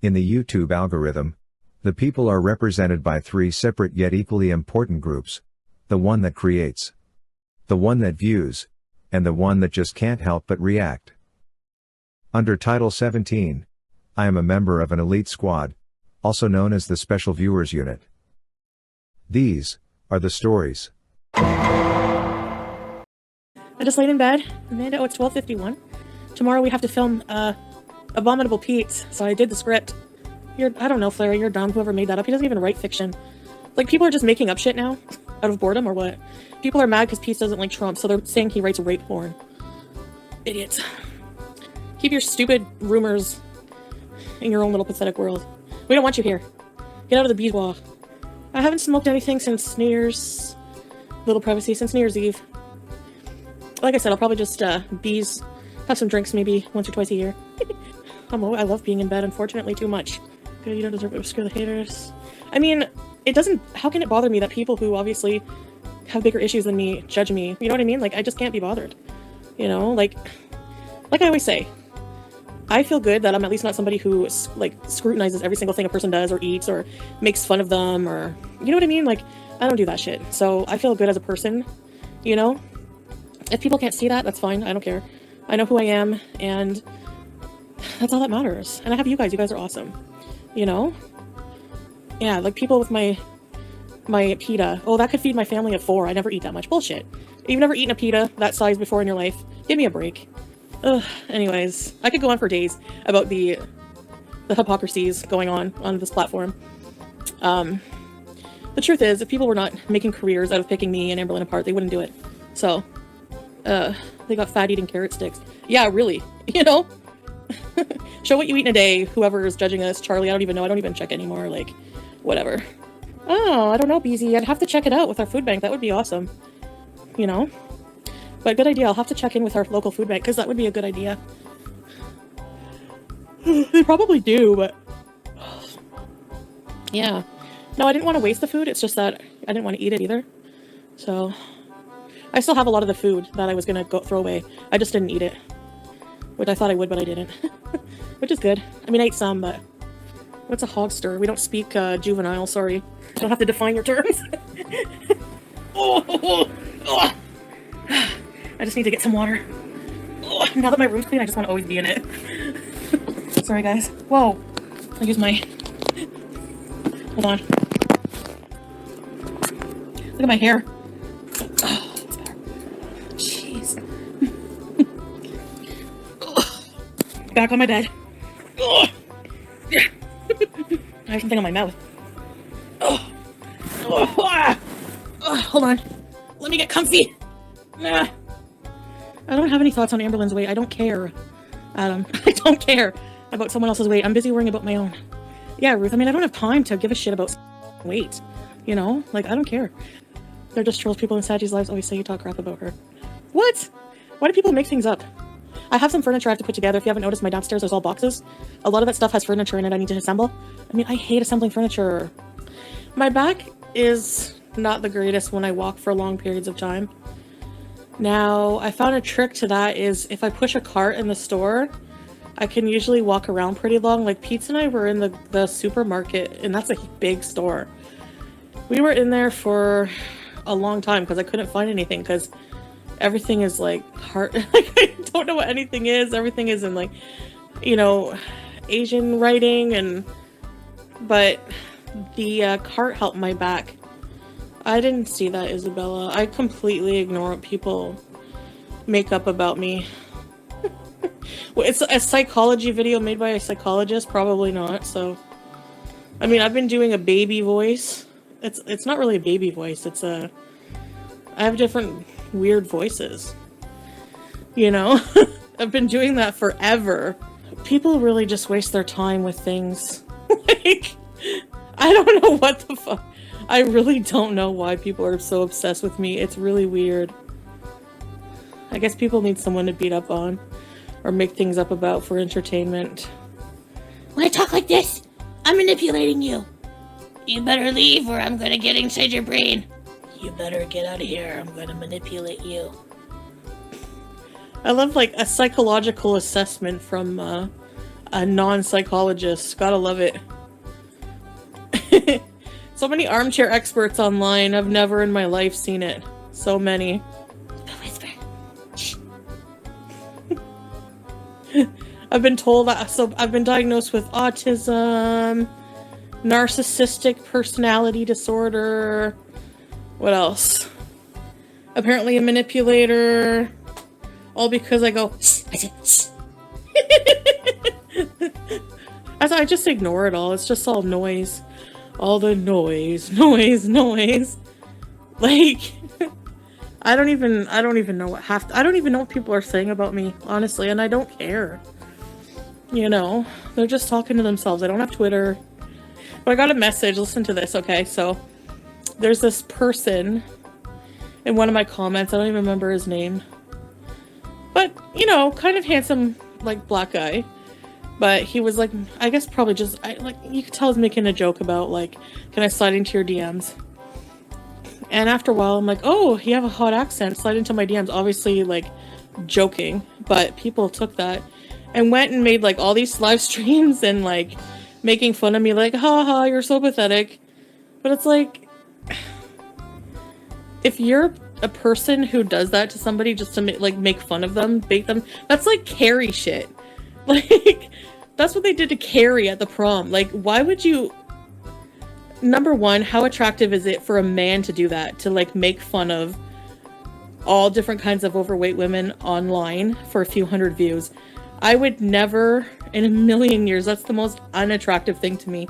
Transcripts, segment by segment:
In the YouTube algorithm, the people are represented by three separate yet equally important groups: the one that creates, the one that views, and the one that just can't help but react. Under Title 17, I am a member of an elite squad, also known as the Special Viewers Unit. These are the stories. I just laid in bed. Amanda, it's 12:51. Tomorrow we have to film Abominable Pete, so I did the script. I don't know, Flair, you're dumb. Whoever made that up, he doesn't even write fiction. Like, people are just making up shit now, out of boredom or what? People are mad because Pete doesn't like Trump, so they're saying he writes rape porn. Idiots. Keep your stupid rumors in your own little pathetic world. We don't want you here. Get out of the boudoir. I haven't smoked anything since New Year's... Little privacy, since New Year's Eve. Like I said, I'll probably just have some drinks maybe once or twice a year. I love being in bed, unfortunately, too much. Good, you don't deserve to screw the haters. I mean, it doesn't... How can it bother me that people who obviously have bigger issues than me judge me? You know what I mean? Like, I just can't be bothered. You know? Like I always say, I feel good that I'm at least not somebody who, like, scrutinizes every single thing a person does or eats or makes fun of them or... You know what I mean? Like, I don't do that shit. So I feel good as a person, you know? If people can't see that, that's fine. I don't care. I know who I am, and that's all that matters. And I have you guys. You guys are awesome. You know? Yeah, like people with my pita. Oh, that could feed my family of 4. I never eat that much. Bullshit. You've never eaten a pita that size before in your life. Give me a break. Ugh. Anyways, I could go on for days about the hypocrisies going on this platform. The truth is, if people were not making careers out of picking me and Amberlynn apart, they wouldn't do it. So, they got fat eating carrot sticks. Yeah, really. You know? Show what you eat in a day. Whoever is judging us, Charlie, I don't even know. I don't even check anymore. Like, whatever. Oh, I don't know, BZ. I'd have to check it out with our food bank. That would be awesome. You know? But good idea. I'll have to check in with our local food bank because that would be a good idea. They probably do, but... Yeah. No, I didn't want to waste the food. It's just that I didn't want to eat it either. So... I still have a lot of the food that I was going to throw away. I just didn't eat it. Which I thought I would, but I didn't. Which is good. I mean, I ate some, but... What's a hogster? We don't speak juvenile, sorry. I don't have to define your terms. I just need to get some water. Now that my room's clean, I just want to always be in it. Sorry, guys. Whoa. I'll use my... Hold on. Look at my hair. Back on my bed. I have something on my mouth. Hold on. Let me get comfy. I don't have any thoughts on Amberlynn's weight. I don't care, Adam. I don't care about someone else's weight. I'm busy worrying about my own. Yeah, Ruth. I mean, I don't have time to give a shit about weight. You know? Like, I don't care. They're just trolls. People in Sagi's lives always say you talk crap about her. What? Why do people make things up? I have some furniture I have to put together. If you haven't noticed, my downstairs is all boxes. A lot of that stuff has furniture in it I need to assemble. I mean, I hate assembling furniture. My back is not the greatest when I walk for long periods of time. Now, I found a trick to that is if I push a cart in the store, I can usually walk around pretty long. Like, Pete and I were in the supermarket, and that's a big store. We were in there for a long time because I couldn't find anything because everything is like hard. Like, I don't know what anything is. Everything is in like, you know, Asian writing but the cart helped my back. I didn't see that, Isabella. I completely ignore what people make up about me. Well, it's a psychology video made by a psychologist, probably not. So, I mean, I've been doing a baby voice. It's not really a baby voice. I have different weird voices, you know. I've been doing that forever. People really just waste their time with things. Like, I don't know what the fuck. I really don't know why people are so obsessed with me. It's really weird. I guess people need someone to beat up on or make things up about for entertainment. When I talk like this, I'm manipulating you. You better leave or I'm gonna get inside your brain. You better get out of here. I'm gonna manipulate you. I love, like, a psychological assessment from a a non-psychologist. Gotta love it. So many armchair experts online. I've never in my life seen it. So many. I've been told that, so I've been diagnosed with autism, narcissistic personality disorder. What else? Apparently a manipulator. All because I go, I just ignore it all. It's just all noise. All the noise. Like, I don't even know what I don't even know what people are saying about me, honestly, and I don't care. You know, they're just talking to themselves. I don't have Twitter. But I got a message. Listen to this, okay? So, there's this person in one of my comments. I don't even remember his name. But, you know, kind of handsome, like, black guy. But he was like, I guess probably just, like, you could tell he was making a joke about, like, can I slide into your DMs? And after a while, I'm like, oh, you have a hot accent. Slide into my DMs. Obviously, like, joking. But people took that and went and made, like, all these live streams and, like, making fun of me. Like, haha, you're so pathetic. But it's like, if you're a person who does that to somebody just to, like, make fun of them, bait them, that's, like, Carrie shit. Like, that's what they did to Carrie at the prom. Like, why would you... Number one, how attractive is it for a man to do that? To, like, make fun of all different kinds of overweight women online for a few hundred views. I would never, in a million years, that's the most unattractive thing to me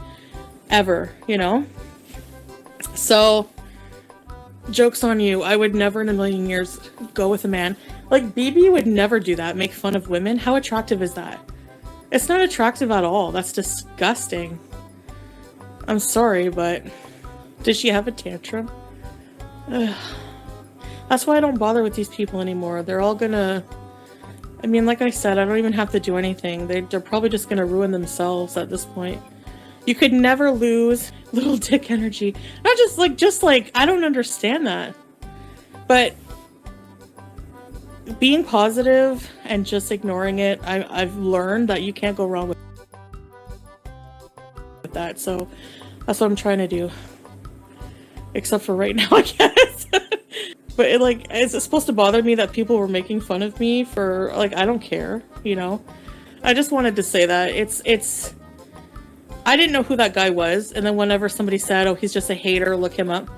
ever, you know? So, joke's on you. I would never in a million years go with a man. Like, BB would never do that, make fun of women. How attractive is that? It's not attractive at all. That's disgusting. I'm sorry, but did she have a tantrum? Ugh. That's why I don't bother with these people anymore. They're all gonna... I mean, like I said, I don't even have to do anything. They're probably just gonna ruin themselves at this point. You could never lose little dick energy. Not just like, I don't understand that. But being positive and just ignoring it, I've learned that you can't go wrong with that. So that's what I'm trying to do. Except for right now, I guess. But is it supposed to bother me that people were making fun of me for, like, I don't care, you know? I just wanted to say that. It's I didn't know who that guy was, and then whenever somebody said, oh, he's just a hater, look him up.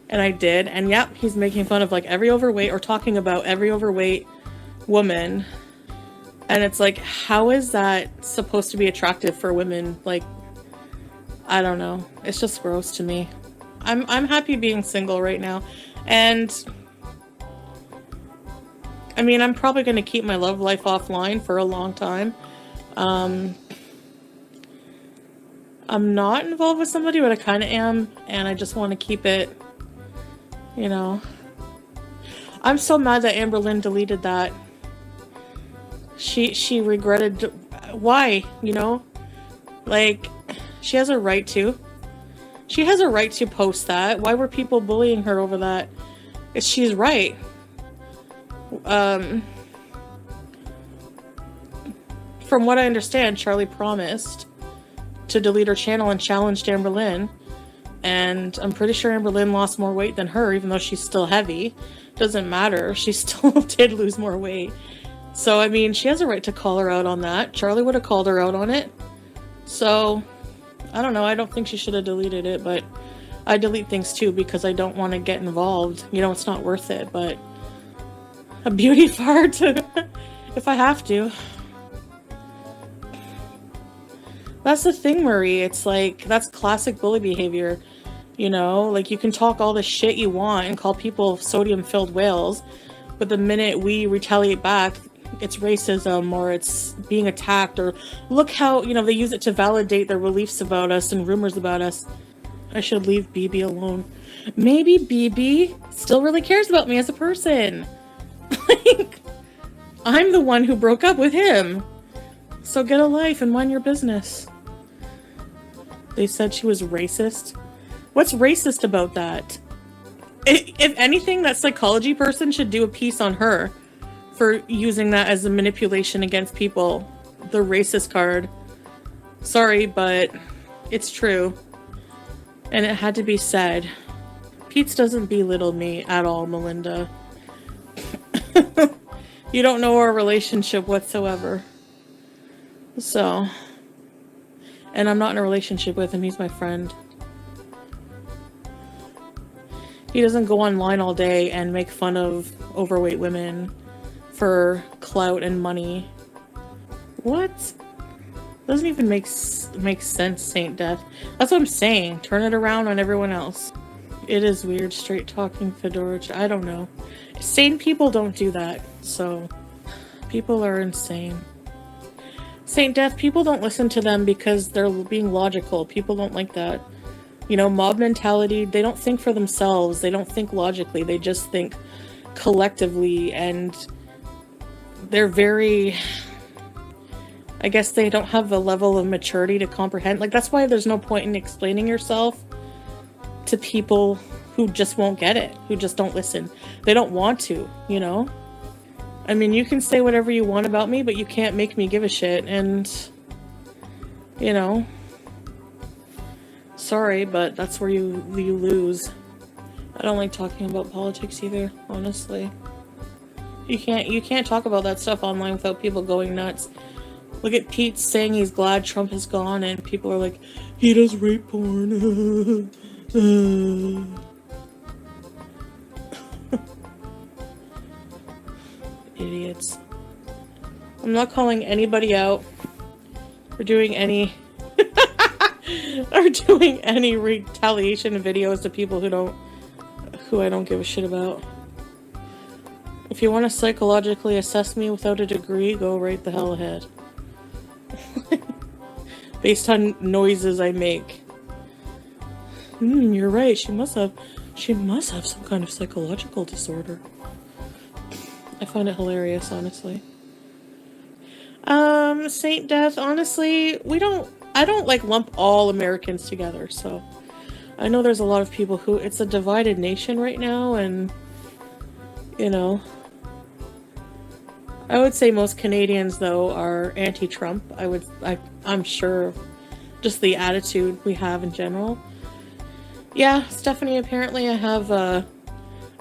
And I did, and yep, he's making fun of, like, every overweight, or talking about every overweight woman. And it's like, how is that supposed to be attractive for women? Like, I don't know. It's just gross to me. I'm happy being single right now. And I mean, I'm probably going to keep my love life offline for a long time. I'm not involved with somebody, but I kind of am, and I just want to keep it, you know. I'm so mad that Amber Lynn deleted that. She regretted. Why, you know? Like, she has a right to. She has a right to post that. Why were people bullying her over that? She's right. From what I understand, Charlie promised to delete her channel and challenged Amber Lynn. And I'm pretty sure Amber Lynn lost more weight than her, even though she's still heavy. Doesn't matter. She still did lose more weight. So, I mean, she has a right to call her out on that. Charlie would have called her out on it. So, I don't know. I don't think she should have deleted it, but I delete things too because I don't want to get involved. You know, it's not worth it, but a beauty fart if I have to. That's the thing, Marie. It's like, that's classic bully behavior. You know, like, you can talk all the shit you want and call people sodium-filled whales, but the minute we retaliate back, it's racism, or it's being attacked, or look how, you know, they use it to validate their beliefs about us and rumors about us. I should leave BB alone. Maybe BB still really cares about me as a person. Like, I'm the one who broke up with him. So get a life and mind your business. They said she was racist. What's racist about that? If anything, that psychology person should do a piece on her for using that as a manipulation against people. The racist card. Sorry, but it's true. And it had to be said. Pete's doesn't belittle me at all, Melinda. You don't know our relationship whatsoever. So, and I'm not in a relationship with him, he's my friend. He doesn't go online all day and make fun of overweight women for clout and money. What? Doesn't even make sense, Saint Death. That's what I'm saying. Turn it around on everyone else. It is weird, straight talking Fedorich. I don't know. Sane people don't do that, so people are insane. Saint Death, people don't listen to them because they're being logical. People don't like that. You know, mob mentality, they don't think for themselves. They don't think logically. They just think collectively, and they're very... I guess they don't have a level of maturity to comprehend. Like, that's why there's no point in explaining yourself to people who just won't get it, who just don't listen. They don't want to, you know? I mean, you can say whatever you want about me, but you can't make me give a shit, and, you know, sorry, but that's where you lose. I don't like talking about politics either, honestly. You can't talk about that stuff online without people going nuts. Look at Pete saying he's glad Trump is gone, and people are like, he does rape porn. Idiots. I'm not calling anybody out for doing any retaliation videos to people who I don't give a shit about. If you want to psychologically assess me without a degree, go right the hell ahead. Based on noises I make. You're right, she must have some kind of psychological disorder. I find it hilarious, honestly. Saint Death, honestly, I don't like lump all Americans together, so I know there's a lot of people who, it's a divided nation right now, and, you know, I would say most Canadians, though, are anti-Trump. I'm sure, just the attitude we have in general. Yeah, Stephanie, apparently I've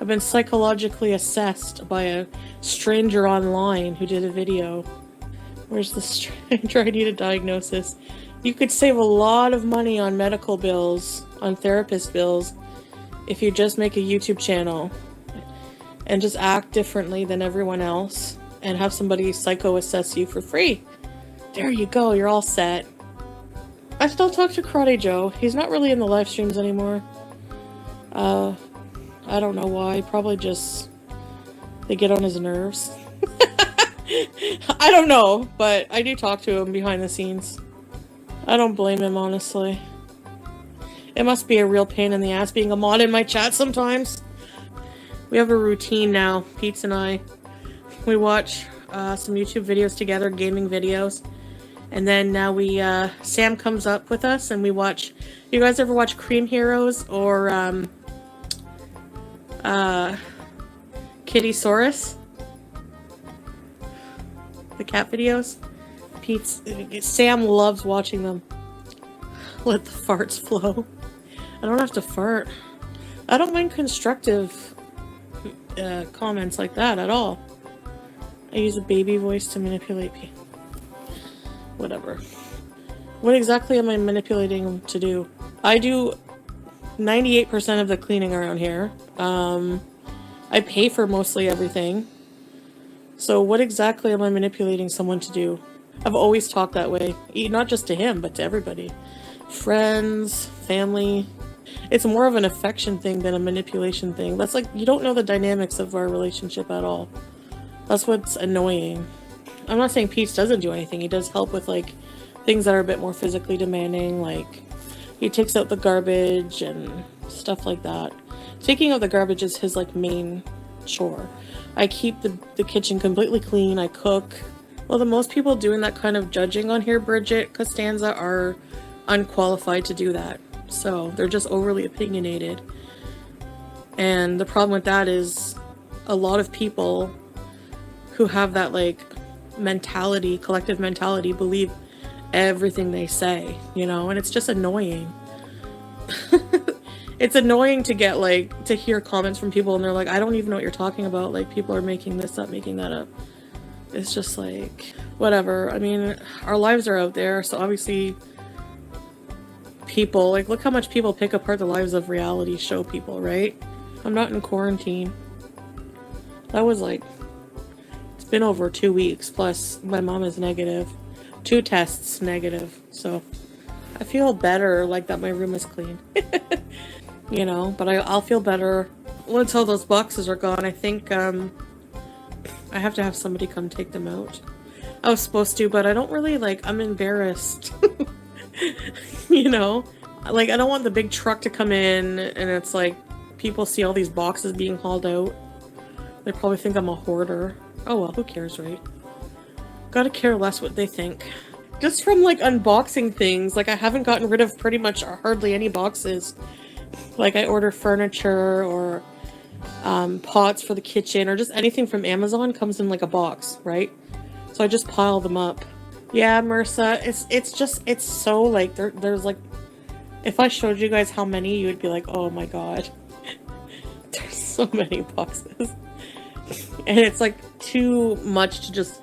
been psychologically assessed by a stranger online who did a video. Where's the stranger? I need a diagnosis. You could save a lot of money on medical bills, on therapist bills, if you just make a YouTube channel and just act differently than everyone else. And have somebody psycho-assess you for free. There you go, you're all set. I still talk to Karate Joe. He's not really in the live streams anymore. I don't know why. Probably just they get on his nerves. I don't know, but I do talk to him behind the scenes. I don't blame him, honestly. It must be a real pain in the ass being a mod in my chat sometimes. We have a routine now, Pete's and I. We watch some YouTube videos together, gaming videos, and then now Sam comes up with us and we watch. You guys ever watch Cream Heroes or Kittysaurus? The cat videos? Sam loves watching them. Let the farts flow. I don't have to fart. I don't mind constructive comments like that at all. I use a baby voice to manipulate people. Whatever. What exactly am I manipulating them to do? I do 98% of the cleaning around here. I pay for mostly everything. So what exactly am I manipulating someone to do? I've always talked that way. Not just to him, but to everybody. Friends, family. It's more of an affection thing than a manipulation thing. That's like, you don't know the dynamics of our relationship at all. That's what's annoying. I'm not saying Peach doesn't do anything. He does help with, like, things that are a bit more physically demanding. Like, he takes out the garbage and stuff like that. Taking out the garbage is his, like, main chore. I keep the kitchen completely clean. I cook. Well, the most people doing that kind of judging on here, Bridget Costanza, are unqualified to do that. So, they're just overly opinionated. And the problem with that is a lot of people who have that, like, mentality, collective mentality, believe everything they say, you know, and it's just annoying. It's annoying to get like to hear comments from people and they're like, I don't even know what you're talking about. Like, people are making this up, making that up. It's just like, whatever. I mean, our lives are out there, so obviously people, like, look how much people pick apart the lives of reality show people, right? I'm not in quarantine. That was like, it's been over 2 weeks, plus my mom is negative. 2 tests negative, so I feel better, like, that my room is clean. You know, but I'll feel better once all those boxes are gone. I think I have to have somebody come take them out. I was supposed to, but I don't really, like, I'm embarrassed. You know, like, I don't want the big truck to come in and it's like people see all these boxes being hauled out. They probably think I'm a hoarder. Oh well, who cares, right? Gotta care less what they think. Just from, like, unboxing things, like, I haven't gotten rid of pretty much hardly any boxes. Like, I order furniture or pots for the kitchen or just anything from Amazon comes in like a box, right? So I just pile them up. Yeah, Marissa, it's so, like, there's like, if I showed you guys how many, you would be like, oh my god. There's so many boxes. And it's like too much to just,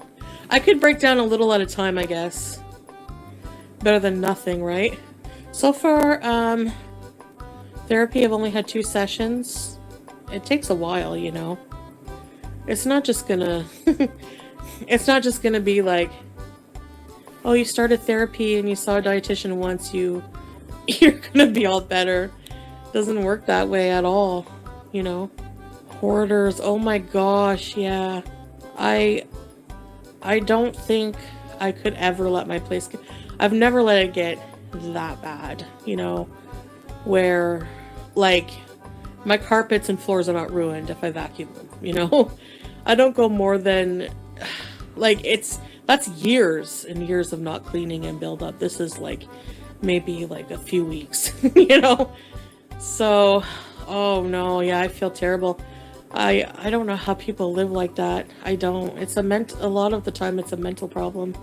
I could break down a little at a time, I guess. Better than nothing, right? So far, therapy, I've only had 2 sessions. It takes a while, you know. It's not just gonna it's not just gonna be like, oh, you started therapy and you saw a dietitian once, you're gonna be all better. Doesn't work that way at all, you know. Hoarders, oh my gosh, yeah. I don't think I could ever let my place get, I've never let it get that bad, you know, where, like, my carpets and floors are not ruined if I vacuum them, you know? I don't go more than, like, that's years and years of not cleaning and build up. This is, like, maybe, like, a few weeks, you know? So, oh no, yeah, I feel terrible. I don't know how people live like that. I don't. It's a lot of the time it's a mental problem.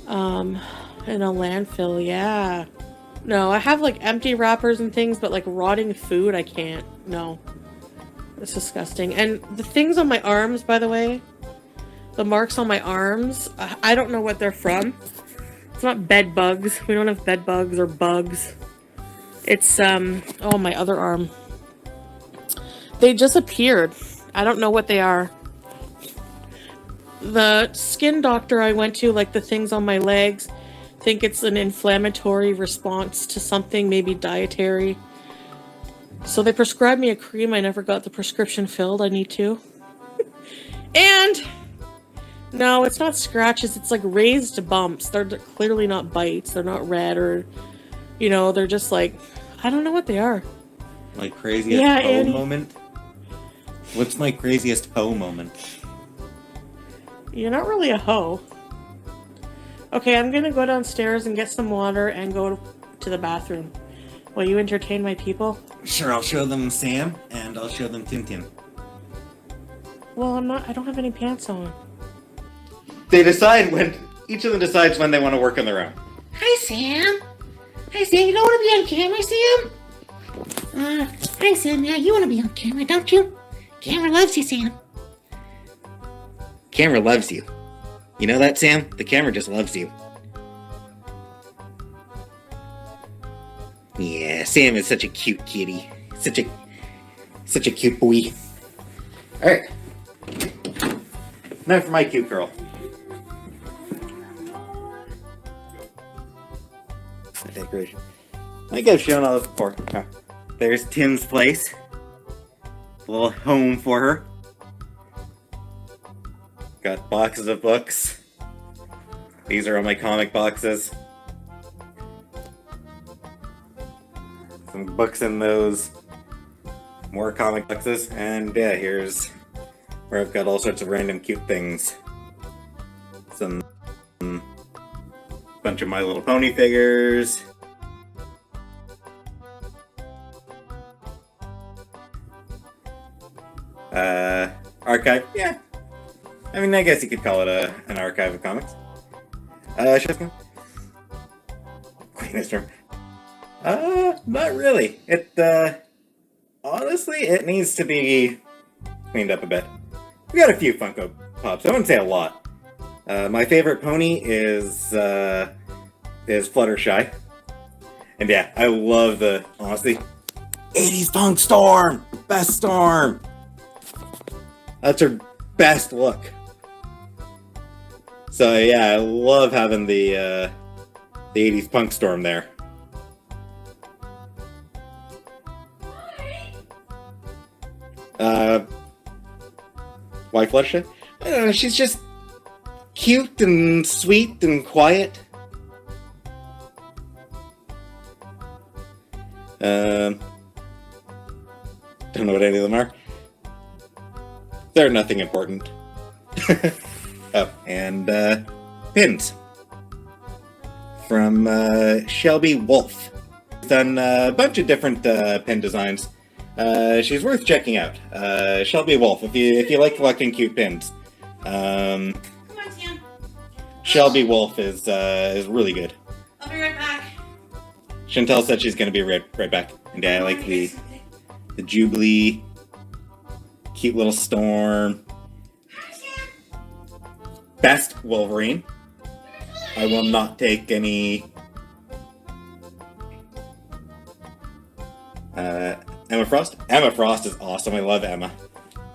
In a landfill, yeah. No, I have, like, empty wrappers and things, but, like, rotting food, I can't. No. It's disgusting. And the things on my arms, by the way, the marks on my arms, I don't know what they're from. It's not bed bugs. We don't have bed bugs or bugs. It's, oh, my other arm. They just appeared. I don't know what they are. The skin doctor I went to, like, the things on my legs, think it's an inflammatory response to something, maybe dietary. So they prescribed me a cream. I never got the prescription filled. I need to. And no, it's not scratches. It's like raised bumps. They're clearly not bites. They're not red or, you know, they're just like, I don't know what they are. My craziest hoe moment? What's my craziest hoe moment? You're not really a hoe. Okay, I'm gonna go downstairs and get some water and go to the bathroom. Will you entertain my people? Sure, I'll show them Sam, and I'll show them Tintin. Well, I don't have any pants on. They decide each of them decides when they want to work on their own. Hi, Sam. Hi, Sam. You don't want to be on camera, Sam? Hi, Sam. Yeah, you want to be on camera, don't you? Camera loves you, Sam. Camera loves you. You know that, Sam? The camera just loves you. Yeah, Sam is such a cute kitty. Such a cute boy. Alright. Now for my cute girl. Decoration. I think I've shown all this before. There's Tim's place. A little home for her. Got boxes of books. These are all my comic boxes. Some books in those. More comic boxes. And yeah, here's where I've got all sorts of random cute things. Some bunch of My Little Pony figures. Archive, yeah. I mean, I guess you could call it an archive of comics. finest room. Not really. It, honestly, it needs to be cleaned up a bit. We got a few Funko Pops. I wouldn't say a lot. My favorite pony is Fluttershy. And yeah, I love the, honestly, 80s Punk Storm! Best Storm! That's her best look. So yeah, I love having the 80s Punk Storm there. Why Fluttershy? I don't know, she's just cute and sweet and quiet. Don't know what any of them are. They're nothing important. Oh, and pins. From Shelby Wolf. Done a bunch of different pin designs. She's worth checking out. Shelby Wolf, if you like collecting cute pins. Come on, Sam. Shelby Wolf is really good. I'll be right back. Chantal said she's gonna be right back. And yeah, I like the Jubilee, cute little Storm. Best Wolverine. I will not take any Emma Frost. Emma Frost is awesome. I love Emma.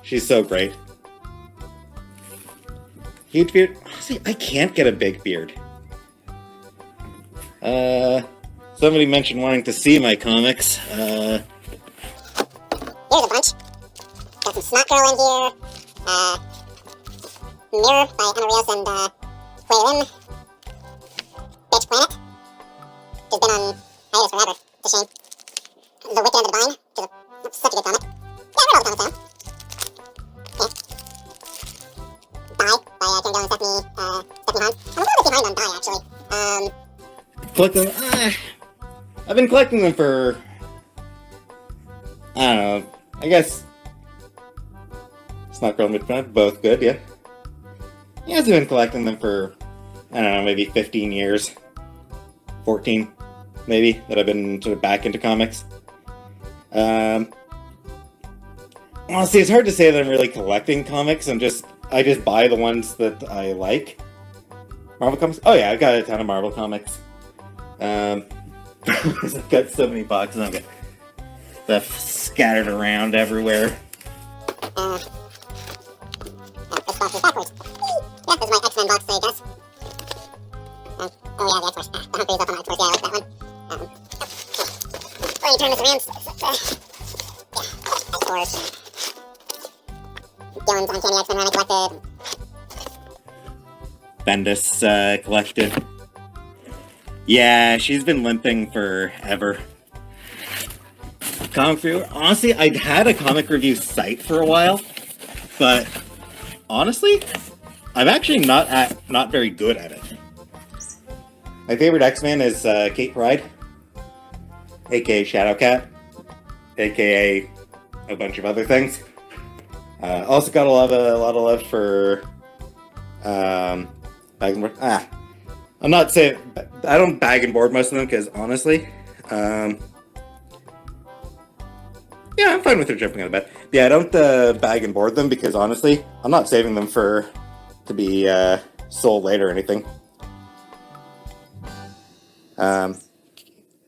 She's so great. Huge beard. Honestly, I can't get a big beard. Somebody mentioned wanting to see my comics. Here's a bunch. Got some Snot Girl in here. Mirror by Emma Rios and Hui Lim. Bitch Planet. She's been on hiatus forever. It's a shame. The Wicked and the Divine, which is such a good comic. Yeah, I read all the comics down. Yeah. Bye by Karen Gillan and Stephanie Hans. I'm a little bit behind on Bye, actually. Collecting. I've been collecting them for. I don't know. I guess. Snot Girl and Bitch Planet, both good, yeah. Yeah, I've been collecting them for. I don't know, maybe 15 years. 14, maybe, that I've been sort of back into comics. Honestly, it's hard to say that I'm really collecting comics. I just buy the ones that I like. Marvel comics? Oh yeah, I've got a ton of Marvel comics. I've got so many boxes. I've got stuff scattered around everywhere. This box is backwards. Yeah, this is my X-Men box, I guess. Oh yeah, the X-Force. The Humphreys up on X-Force. Yeah, I like that one. Let me turn this around. Yeah, X-Force. Dylan's Uncanny X-Men run I collected. Bendis collected. Yeah, she's been limping forever. Comic review. Honestly, I'd had a comic review site for a while, but honestly, I'm actually not very good at it. My favorite X-Man is Kate Pryde, aka Shadowcat, aka a bunch of other things. Also got a lot of love for bag and board. I'm not saying I don't bag and board most of them because honestly, yeah, I'm fine with her jumping on the bed. Yeah, I don't bag and board them because honestly, I'm not saving them to be sold later or anything.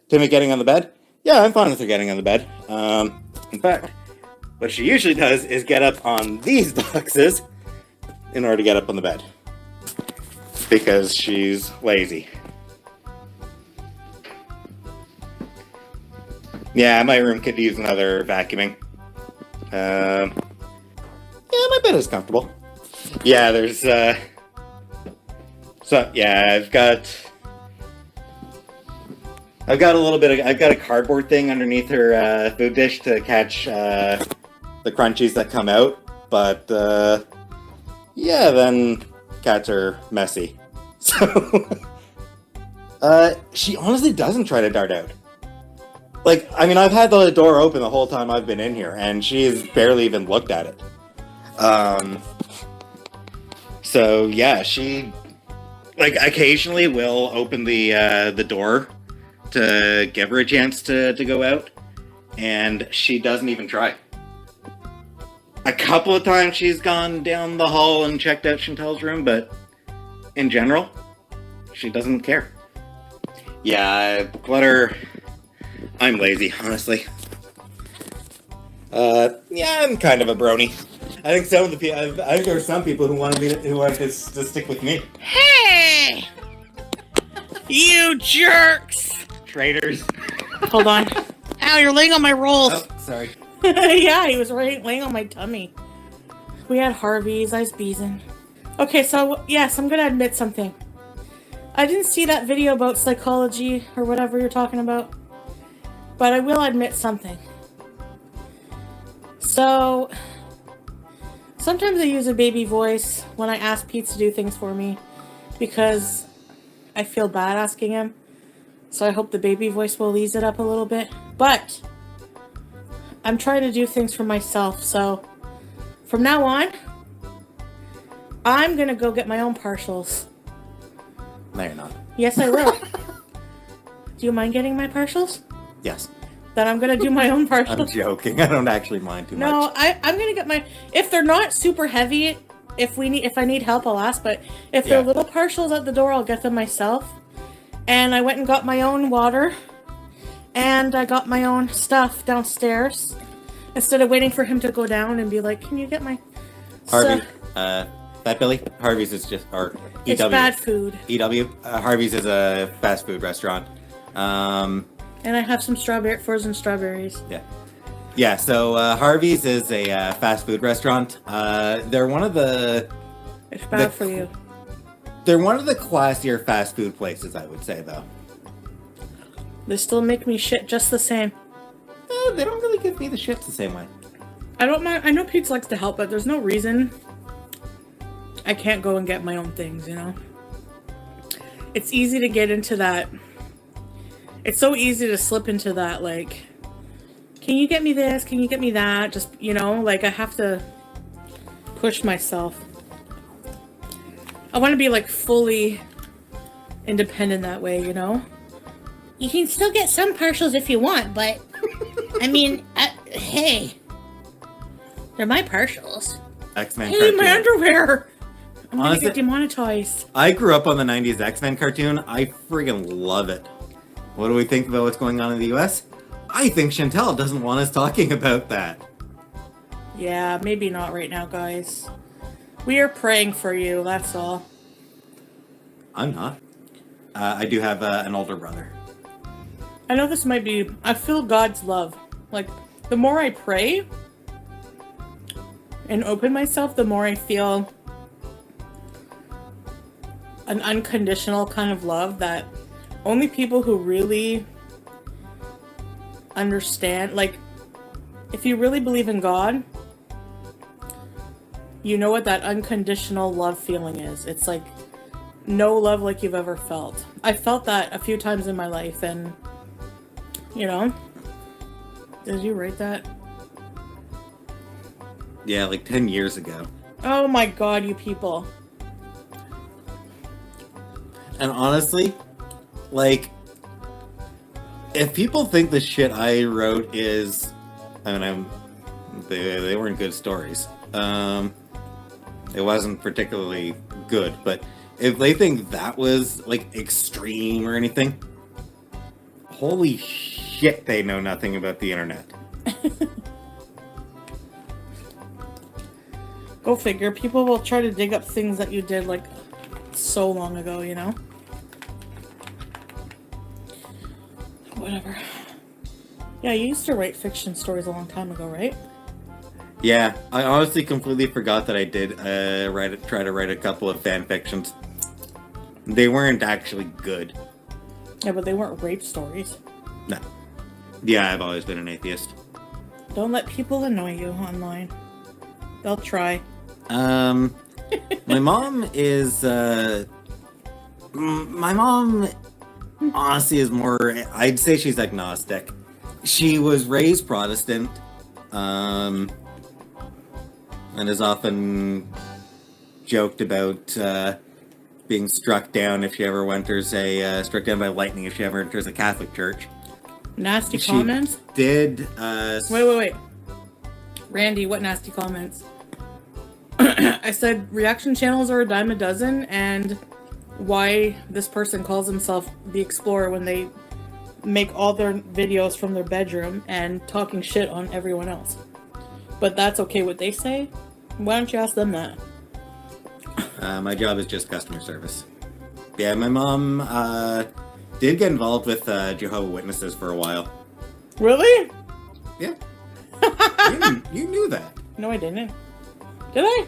Timmy getting on the bed? Yeah, I'm fine with her getting on the bed. In fact, what she usually does is get up on these boxes in order to get up on the bed. Because she's lazy. Yeah, my room could use another vacuuming. Yeah, my bed is comfortable. Yeah, there's, so, yeah, I've got a little bit of, I've got a cardboard thing underneath her food dish to catch the crunchies that come out, but yeah, then cats are messy. So she honestly doesn't try to dart out. Like, I mean, I've had the door open the whole time I've been in here, and she's barely even looked at it. So yeah, she like occasionally will open the door to give her a chance to go out, and she doesn't even try. A couple of times she's gone down the hall and checked out Chantal's room, but in general, she doesn't care. Yeah, clutter. I'm lazy, honestly. Yeah, I'm kind of a brony. I think some of the people. I think there are some people who want to stick with me. Hey! You jerks! Traitors. Hold on. Ow, you're laying on my rolls. Oh, sorry. Yeah, he was laying on my tummy. We had Harvey's, I was beezing. Okay, so yes, I'm gonna admit something. I didn't see that video about psychology or whatever you're talking about, but I will admit something. So, sometimes I use a baby voice when I ask Pete to do things for me because I feel bad asking him. So I hope the baby voice will ease it up a little bit. But I'm trying to do things for myself, so from now on, I'm gonna go get my own partials. No, you're not. Yes, I will. Do you mind getting my partials? Yes. Then I'm gonna do my own partials. I'm joking. I don't actually mind too much. No, I'm gonna get my. If they're not super heavy, if I need help, I'll ask. But if they're little partials at the door, I'll get them myself. And I went and got my own water, and I got my own stuff downstairs instead of waiting for him to go down and be like, "Can you get my Harvey, stuff?" Fat Billy. Harvey's is just or EW. It's bad food. EW. Harvey's is a fast food restaurant. And I have some frozen strawberries. Yeah. Yeah, so Harvey's is a fast food restaurant. They're one of the... It's bad for you. They're one of the classier fast food places, I would say, though. They still make me shit just the same. They don't really give me the shits the same way. I don't mind. I know Pete likes to help, but there's no reason I can't go and get my own things, you know? It's easy to get into that. It's so easy to slip into that, like, can you get me this? Can you get me that? Just, you know, like, I have to push myself. I want to be, like, fully independent that way, you know? You can still get some partials if you want, but I mean, hey, they're my partials. X-Men Hey, cartoon. my underwear! I'm gonna Honestly, get demonetized. I grew up on the 90s X-Men cartoon. I friggin' love it. What do we think about what's going on in the US? I think Chantal doesn't want us talking about that. Yeah, maybe not right now, guys. We are praying for you, that's all. I'm not. I do have an older brother. I know this might be... I feel God's love. Like, the more I pray and open myself, the more I feel an unconditional kind of love that only people who really understand, like, if you really believe in God, you know what that unconditional love feeling is. It's like no love like you've ever felt. I felt that a few times in my life, and you know, did you write that? Yeah, like 10 years ago. Oh my God, you people. And honestly, like, if people think the shit I wrote is, I mean, they weren't good stories. It wasn't particularly good, but if they think that was, like, extreme or anything, holy shit, they know nothing about the internet. Go figure. People will try to dig up things that you did, like, so long ago, you know? Whatever. Yeah, you used to write fiction stories a long time ago, right? Yeah, I honestly completely forgot that I did try to write a couple of fan fictions. They weren't actually good. Yeah, but they weren't rape stories. No. Yeah, I've always been an atheist. Don't let people annoy you online. They'll try. My mom is, my mom honestly is more, I'd say she's agnostic. She was raised Protestant, and has often joked about, being struck down if she ever enters struck down by lightning if she ever enters a Catholic church. Nasty She comments? did. Wait. Randy, what nasty comments? I said reaction channels are a dime a dozen, and why this person calls himself the Explorer when they make all their videos from their bedroom and talking shit on everyone else. But that's okay what they say? Why don't you ask them that? My job is just customer service. Yeah, my mom did get involved with Jehovah's Witnesses for a while. Really? Yeah. you knew that. No, I didn't. Did I?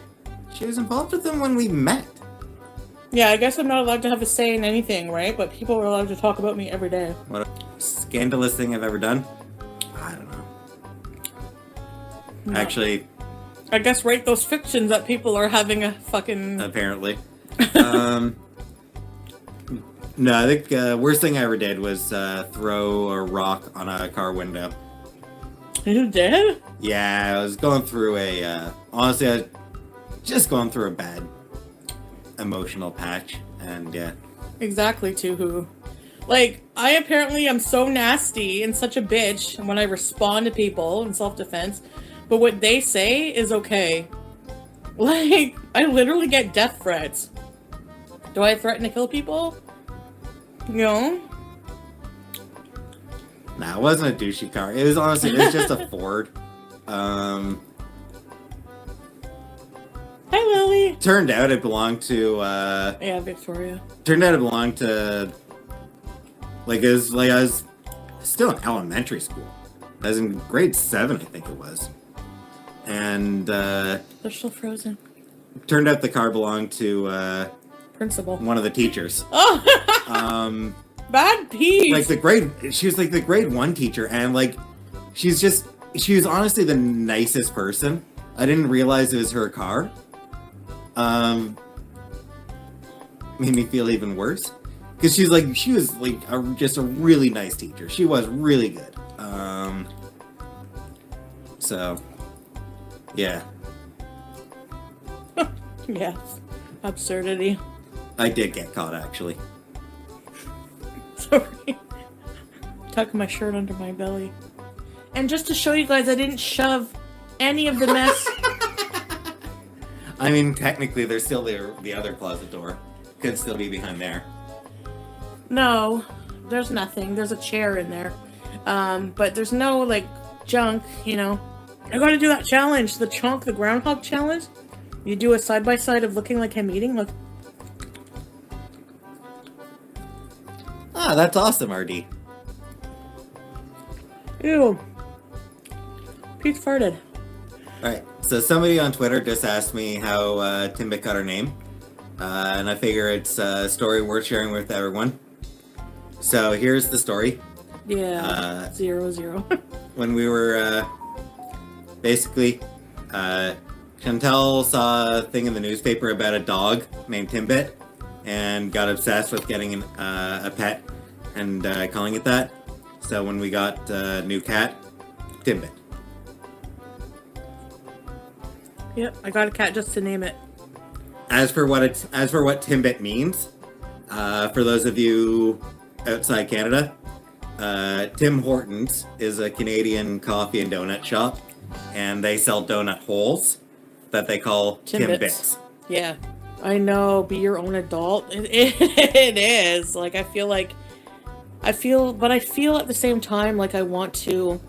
She was involved with them when we met. Yeah, I guess I'm not allowed to have a say in anything, right? But people are allowed to talk about me every day. What a scandalous thing I've ever done? I don't know. No. Actually, I guess write those fictions that people are having a fucking... apparently. No, I think worst thing I ever did was throw a rock on a car window. You did? Yeah, I was going through honestly, I was just going through a bad emotional patch, and yeah. Exactly, to who? Like, I apparently am so nasty and such a bitch when I respond to people in self-defense, but what they say is okay. Like, I literally get death threats. Do I threaten to kill people? No. Nah, it wasn't a douchey car. It was honestly, it was just a Ford. Hi, Lily. Turned out it belonged to, Yeah, Victoria. turned out it belonged to, I was still in elementary school. I was in grade 7, I think it was. And, They're still frozen. turned out the car belonged to, Principal. one of the teachers. Oh! Bad piece! She was like the grade 1 teacher, and she was honestly the nicest person. I didn't realize it was her car. Made me feel even worse. Because she was just a really nice teacher. She was really good. So, yeah. Yes. Absurdity. I did get caught, actually. Sorry. Tuck my shirt under my belly. And just to show you guys, I didn't shove any of the mess. I mean, technically, there's still the other closet door. Could still be behind there. No, there's nothing. There's a chair in there. But there's no, junk, you know. I gotta do that challenge, the groundhog challenge. You do a side-by-side of looking like him eating. Look. Ah, that's awesome, RD. Ew. Pete farted. Alright, so somebody on Twitter just asked me how Timbit got her name. And I figure it's a story worth sharing with everyone. So here's the story. Yeah, 0-0. When we were, basically, Chantal saw a thing in the newspaper about a dog named Timbit and got obsessed with getting a pet and calling it that. So when we got a new cat, Timbit. Yep, I got a cat just to name it. As for what Timbit means, for those of you outside Canada, Tim Hortons is a Canadian coffee and donut shop, and they sell donut holes that they call Timbits. Yeah, I know. Be your own adult. It is. I feel at the same time like I want to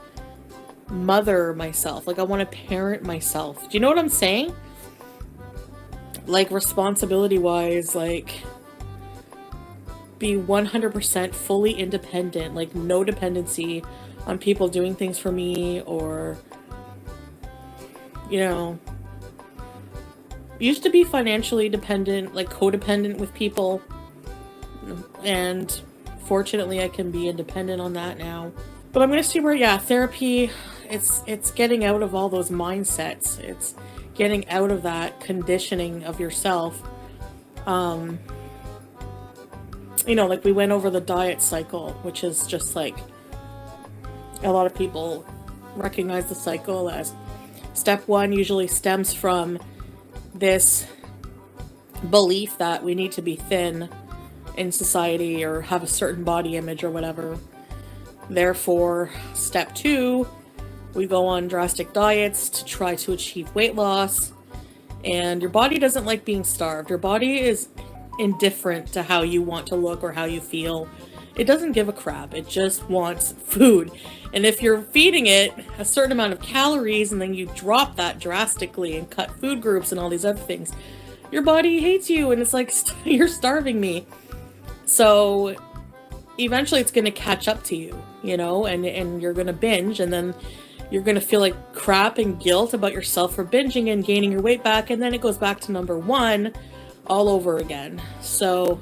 mother myself. I want to parent myself. Do you know what I'm saying? Responsibility wise, be 100% fully independent, no dependency on people doing things for me, or, used to be financially dependent, codependent with people, and fortunately I can be independent on that now. But I'm gonna see where, therapy, it's getting out of all those mindsets. It's getting out of that conditioning of yourself. We went over the diet cycle, which is just a lot of people recognize the cycle as step 1 usually stems from this belief that we need to be thin in society or have a certain body image or whatever. Therefore, step 2, we go on drastic diets to try to achieve weight loss. And your body doesn't like being starved. Your body is indifferent to how you want to look or how you feel. It doesn't give a crap. It just wants food. And if you're feeding it a certain amount of calories and then you drop that drastically and cut food groups and all these other things, your body hates you and it's like, you're starving me. So eventually it's going to catch up to you, you know, and you're going to binge, and then you're going to feel like crap and guilt about yourself for binging and gaining your weight back. And then it goes back to number 1 all over again. So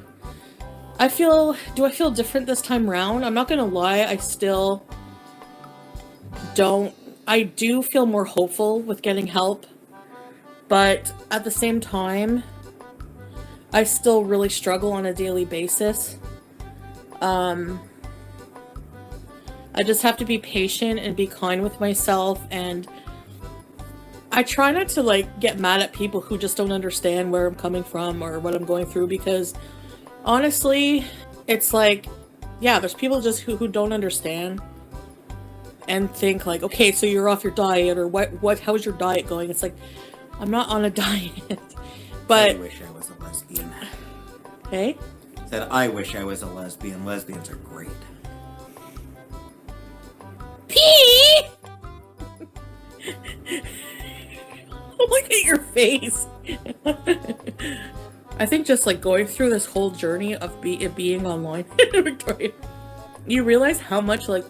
do I feel different this time around? I'm not going to lie. I do feel more hopeful with getting help, but at the same time, I still really struggle on a daily basis. I just have to be patient and be kind with myself, and I try not to like get mad at people who just don't understand where I'm coming from or what I'm going through, because honestly, it's like, yeah, there's people just who don't understand and think like, okay, so you're off your diet, or how's your diet going? It's like, I'm not on a diet. But I wish I was a lesbian. Okay? Said I wish I was a lesbian. Lesbians are great. Pee! Look at your face. I think just like going through this whole journey of being online, Victoria, you realize how much like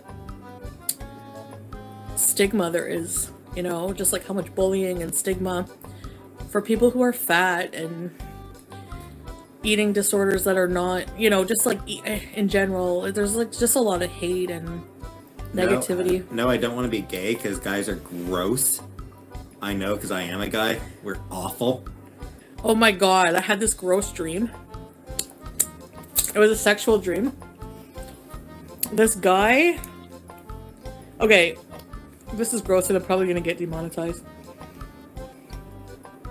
stigma there is, you know, just like how much bullying and stigma for people who are fat and eating disorders that are not, you know, just like in general, there's like just a lot of hate and negativity. No, I don't want to be gay because guys are gross. I know, because I am a guy. We're awful. Oh my god, I had this gross dream. It was a sexual dream. This guy... Okay, this is gross and I'm probably gonna get demonetized.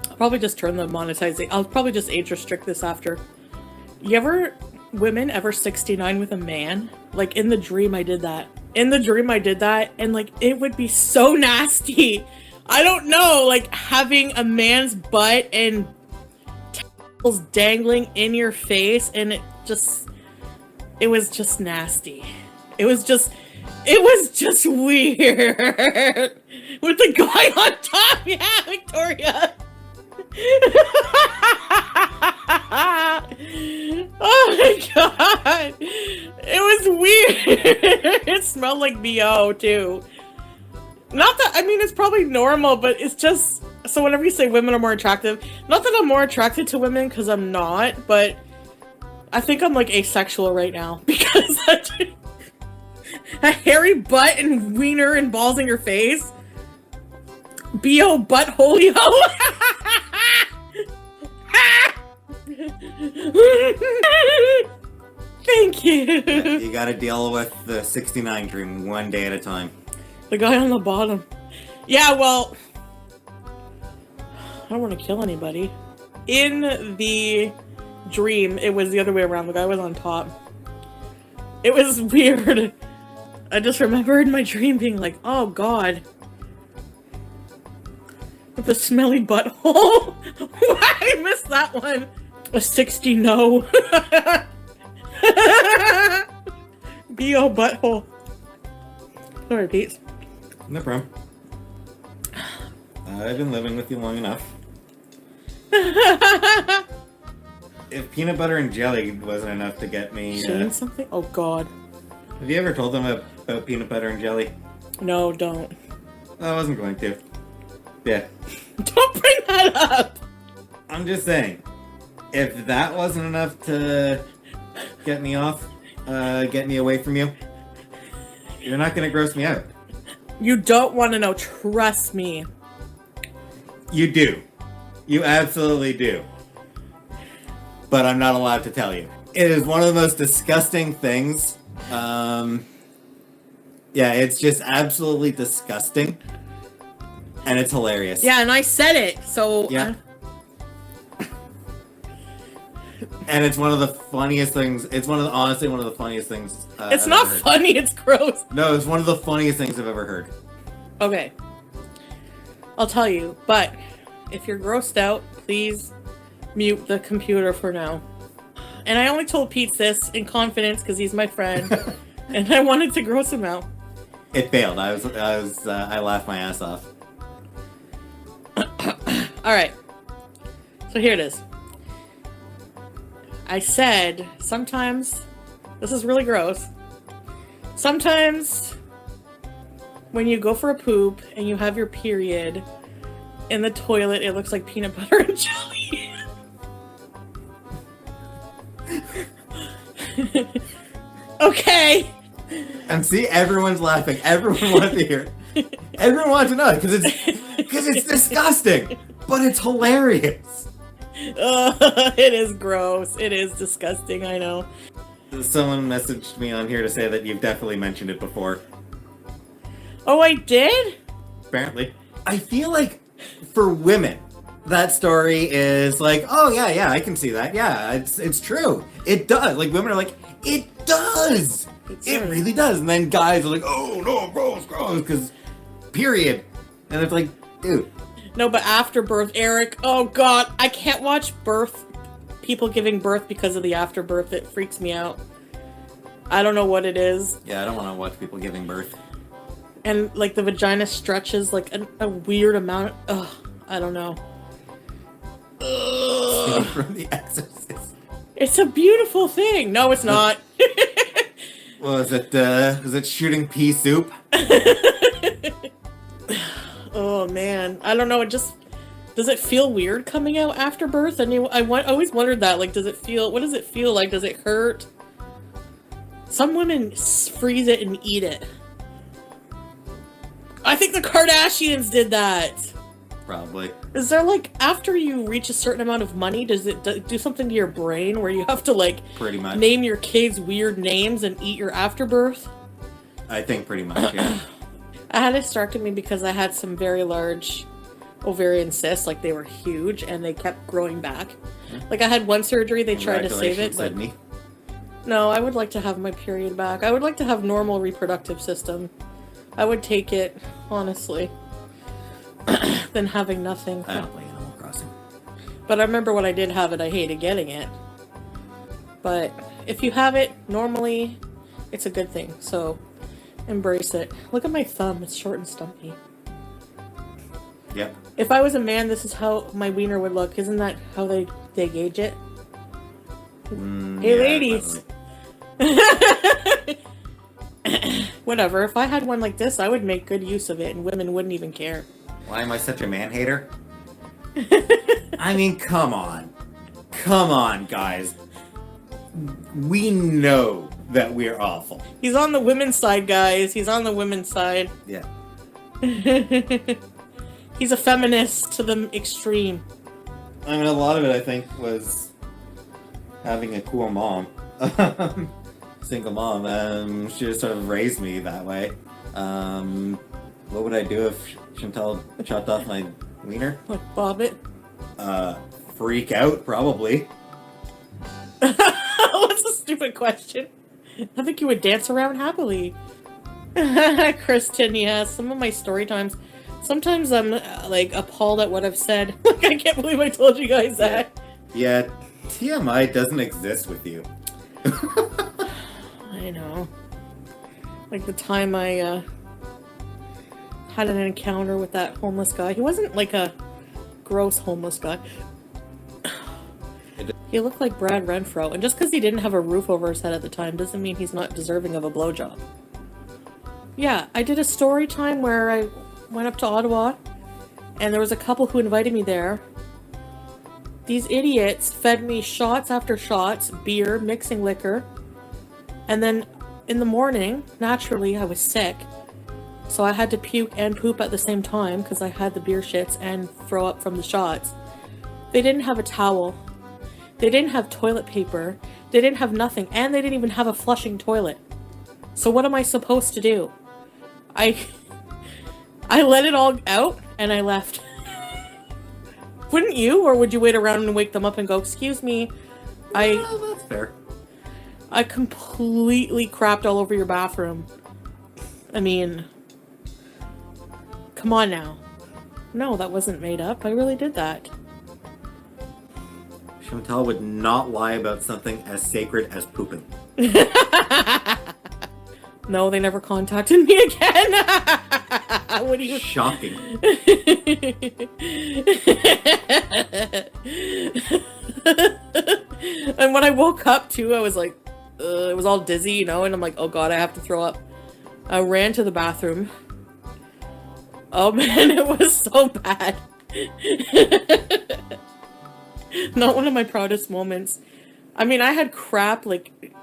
I'll probably just turn the monetizing. I'll probably just age restrict this after. Women ever 69 with a man? Like, in the dream I did that. In the dream I did that, and like, it would be so nasty. I don't know, like, having a man's butt and tentacles dangling in your face, and it was just nasty. It was just weird. With the guy on top, yeah, Victoria. Oh my god. It was weird. It smelled like BO too. Not that, I mean, it's probably normal, but it's just, so whenever you say women are more attractive, not that I'm more attracted to women, because I'm not, but I think I'm like asexual right now, because a hairy butt and wiener and balls in your face. B.O. buttholio. Thank you. Yeah, you gotta deal with the 69 dream one day at a time. The guy on the bottom. Yeah, well, I don't want to kill anybody. In the dream, it was the other way around. The guy was on top. It was weird. I just remember in my dream being like, oh god. With the smelly butthole. Why I missed that one? A 60 no. B.O. butthole. Sorry, Pete. No problem. I've been living with you long enough. If peanut butter and jelly wasn't enough to get me... Saying something? Oh god. Have you ever told them about peanut butter and jelly? No, don't. I wasn't going to. Yeah. Don't bring that up! I'm just saying. If that wasn't enough to get me off, get me away from you, you're not going to gross me out. You don't want to know, trust me. You do. You absolutely do. But I'm not allowed to tell you. It is one of the most disgusting things. Yeah, it's just absolutely disgusting. And it's hilarious. Yeah, and I said it, so... Yeah. And it's one of the funniest things. It's honestly one of the funniest things. It's I've not ever heard. funny, it's gross. No, it's one of the funniest things I've ever heard. Okay. I'll tell you, but if you're grossed out, please mute the computer for now. And I only told Pete this in confidence because he's my friend, and I wanted to gross him out. It failed. I laughed my ass off. Alright. So here it is. I said, sometimes, this is really gross, sometimes when you go for a poop and you have your period, in the toilet it looks like peanut butter and jelly. Okay. And see, everyone's laughing. Everyone wants to hear it. Everyone wants to know it because it's disgusting, but it's hilarious. It is gross. It is disgusting, I know. Someone messaged me on here to say that you've definitely mentioned it before. Oh, I did? Apparently. I feel like for women, that story is like, oh yeah, I can see that. Yeah, it's true. It does. Like, women are like, it does. It really does. And then guys are like, oh no, gross, because period. And it's like, dude. No, but afterbirth, Eric, oh god, I can't watch people giving birth because of the afterbirth. It freaks me out. I don't know what it is. Yeah, I don't want to watch people giving birth. And, like, the vagina stretches, like, a weird amount. Ugh, I don't know. Ugh. From The Exorcist. It's a beautiful thing. No, it's not. Well, is it shooting pea soup? Oh, man. I don't know, does it feel weird coming out after birth? I always wondered that, like, what does it feel like? Does it hurt? Some women freeze it and eat it. I think the Kardashians did that. Probably. Is there, like, after you reach a certain amount of money, does it do something to your brain where you have to, like, pretty much name your kids weird names and eat your afterbirth? I think pretty much, yeah. I had a hysterectomy because I had some very large ovarian cysts, like they were huge, and they kept growing back. Like, I had one surgery, they tried to save it, but Sydney. no, I would like to have my period back. I would like to have normal reproductive system. I would take it, honestly, than having nothing. I don't play Animal Crossing. But I remember when I did have it, I hated getting it. But if you have it, normally, it's a good thing, so embrace it. Look at my thumb, it's short and stumpy. Yep. If I was a man, this is how my wiener would look. Isn't that how they gauge it? Hey, yeah, ladies! Whatever, if I had one like this, I would make good use of it, and women wouldn't even care. Why am I such a man-hater? I mean, come on. Come on, guys. We know that we're awful. He's on the women's side, guys. He's on the women's side. Yeah. He's a feminist to the extreme. I mean, a lot of it, I think, was having a cool mom. Single mom. She just sort of raised me that way. What would I do if Chantal chopped off my wiener? Like, bob it? Freak out, probably. What's a stupid question? I think you would dance around happily. Kristen, yeah, some of my story times. Sometimes I'm, like, appalled at what I've said. Like, I can't believe I told you guys that. Yeah, TMI doesn't exist with you. I know. Like the time I, had an encounter with that homeless guy. He wasn't, like, a gross homeless guy. He looked like Brad Renfro, and just because he didn't have a roof over his head at the time doesn't mean he's not deserving of a blowjob. Yeah, I did a story time where I went up to Ottawa, and there was a couple who invited me there. These idiots fed me shots after shots, beer, mixing liquor, and then in the morning, naturally, I was sick, so I had to puke and poop at the same time because I had the beer shits and throw up from the shots. They didn't have a towel. They didn't have toilet paper. They didn't have nothing, and they didn't even have a flushing toilet. So what am I supposed to do? I let it all out, and I left. Wouldn't you? Or would you wait around and wake them up and go, excuse me, Well, that's fair. I completely crapped all over your bathroom. I mean, come on now. No, that wasn't made up. I really did that. Chantal would not lie about something as sacred as pooping. No, they never contacted me again. What do you... Shocking. And when I woke up too, I was like, it was all dizzy, you know, and I'm like, oh god, I have to throw up. I ran to the bathroom. Oh man, it was so bad. Not one of my proudest moments. I mean, I had crap, like,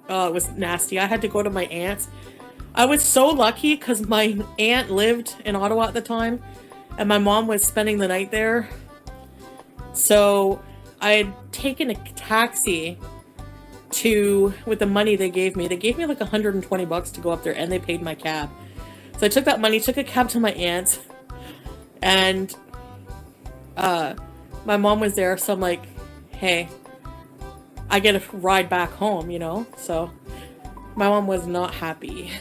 oh, it was nasty. I had to go to my aunt's. I was so lucky because my aunt lived in Ottawa at the time, and my mom was spending the night there. So I had taken a taxi with the money they gave me. They gave me like $120 to go up there, and they paid my cab. So I took that money, took a cab to my aunt's, and my mom was there, so I'm like, hey, I get a ride back home, you know? So my mom was not happy.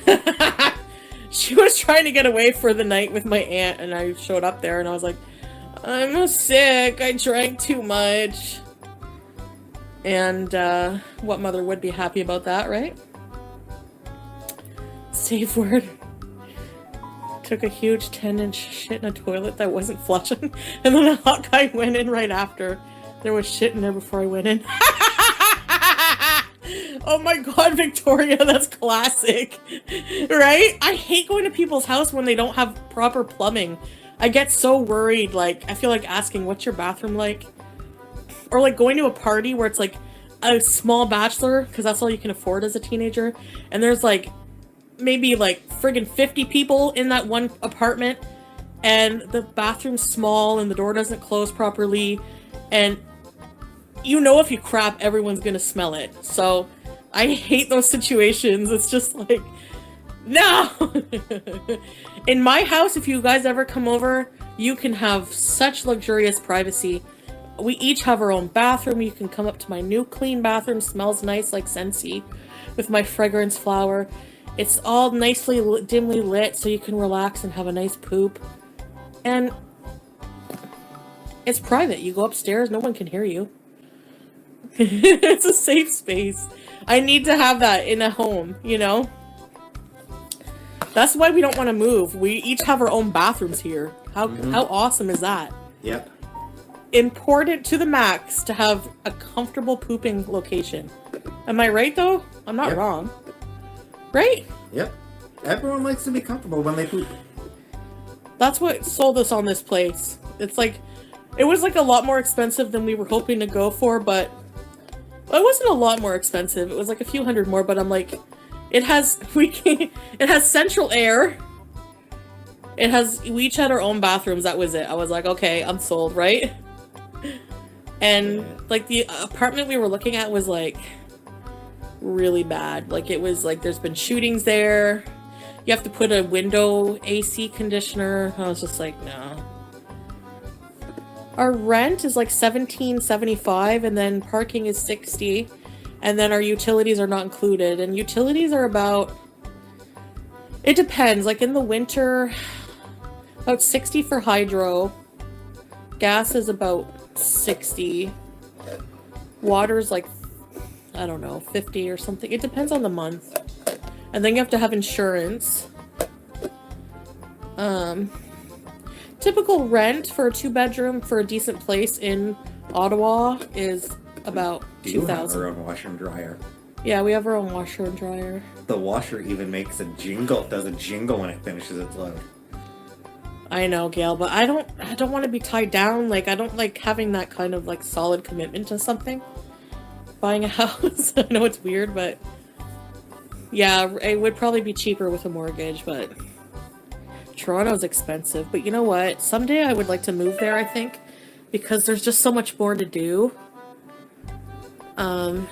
She was trying to get away for the night with my aunt, and I showed up there and I was like, I'm sick, I drank too much. And what mother would be happy about that, right? Safe word. Took a huge 10-inch shit in a toilet that wasn't flushing, and then a hot guy went in right after. There was shit in there before I went in. Oh my god, Victoria, that's classic. Right? I hate going to people's house when they don't have proper plumbing. I get so worried, like, I feel like asking, what's your bathroom like? Or like going to a party where it's like a small bachelor, because that's all you can afford as a teenager, and there's like maybe like friggin' 50 people in that one apartment, and the bathroom's small and the door doesn't close properly, and you know if you crap, everyone's gonna smell it. So I hate those situations. It's just like, no! In my house, if you guys ever come over, you can have such luxurious privacy. We each have our own bathroom. You can come up to my new clean bathroom. Smells nice like Scentsy with my fragrance flower. It's all nicely dimly lit so you can relax and have a nice poop. And it's private. You go upstairs, no one can hear you. It's a safe space. I need to have that in a home, you know? That's why we don't want to move. We each have our own bathrooms here. How awesome is that? Yep. Important to the max to have a comfortable pooping location. Am I right though? I'm not wrong. Right? Yep. Everyone likes to be comfortable when they poop. That's what sold us on this place. It's like, it was like a lot more expensive than we were hoping to go for, but well, it wasn't a lot more expensive. It was like a few hundred more, but I'm like, it has central air. We each had our own bathrooms. That was it. I was like, okay, I'm sold, right? And like the apartment we were looking at was like really bad. Like it was like there's been shootings there. You have to put a window AC conditioner. I was just like, no. Our rent is like $17.75, and then parking is $60, and then our utilities are not included. And utilities are about, it depends. Like in the winter, about $60 for hydro. Gas is about $60. Water's like, I don't know, $50 or something. It depends on the month. And then you have to have insurance. Typical rent for a 2-bedroom for a decent place in Ottawa is about $2,000. You have our own washer and dryer. Yeah, we have our own washer and dryer. The washer even makes a jingle. Does a jingle when it finishes its load. I know, Gail, but I don't want to be tied down. Like, I don't like having that kind of like solid commitment to something. Buying a house. I know it's weird, but yeah, it would probably be cheaper with a mortgage, but Toronto's expensive. But you know what? Someday I would like to move there, I think, because there's just so much more to do. I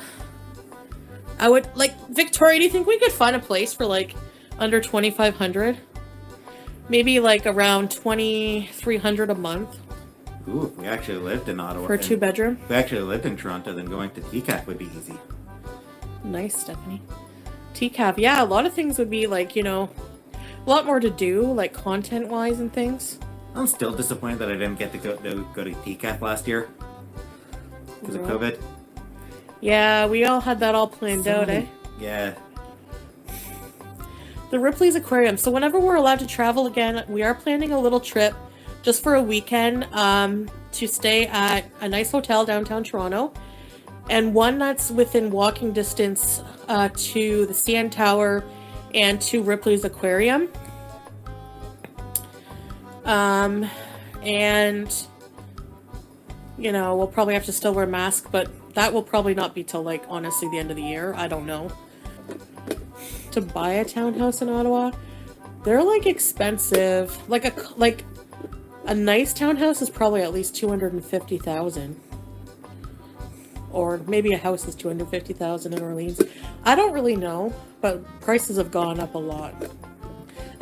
would like, Victoria, do you think we could find a place for like under $2,500? Maybe like around $2,300 a month. Ooh, if we actually lived in Ottawa. For a 2-bedroom. If we actually lived in Toronto, then going to TCAF would be easy. Nice, Stephanie. TCAF, yeah, a lot of things would be like, you know, a lot more to do, like content-wise and things. I'm still disappointed that I didn't get to go to TCAF last year because of COVID. Yeah, we all had that all planned out, eh? Yeah. The Ripley's Aquarium. So whenever we're allowed to travel again, we are planning a little trip just for a weekend to stay at a nice hotel downtown Toronto, and one that's within walking distance to the CN Tower and to Ripley's Aquarium. And, you know, we'll probably have to still wear masks, but that will probably not be till, like, honestly, the end of the year. I don't know. To buy a townhouse in Ottawa, they're, like, expensive. Like a nice townhouse is probably at least $250,000. Or maybe a house is $250,000 in Orleans. I don't really know, but prices have gone up a lot.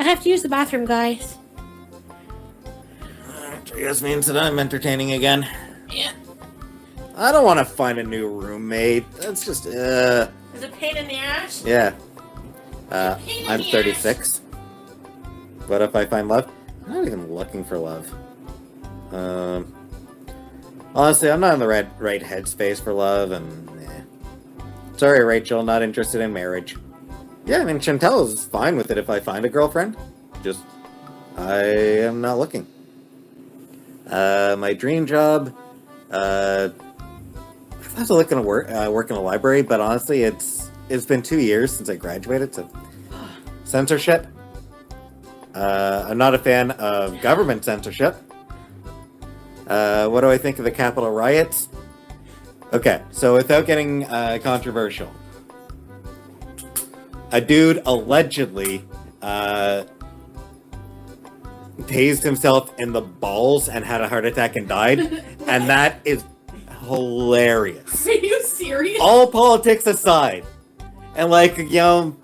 I have to use the bathroom, guys. I guess means that I'm entertaining again. Yeah. I don't want to find a new roommate. That's just, Is it a pain in the ass? Yeah. Pain in I'm the 36. What if I find love? I'm not even looking for love. Honestly, I'm not in the right headspace for love, and sorry, Rachel, not interested in marriage. Yeah, I mean, Chantal is fine with it if I find a girlfriend. Just, I am not looking. My dream job, I have to look in work in a library, but honestly, it's been 2 years since I graduated, so censorship. I'm not a fan of government censorship. What do I think of the Capitol riots? Okay, so without getting controversial, a dude allegedly tased himself in the balls and had a heart attack and died, and that is hilarious. Are you serious? All politics aside, and like, you know,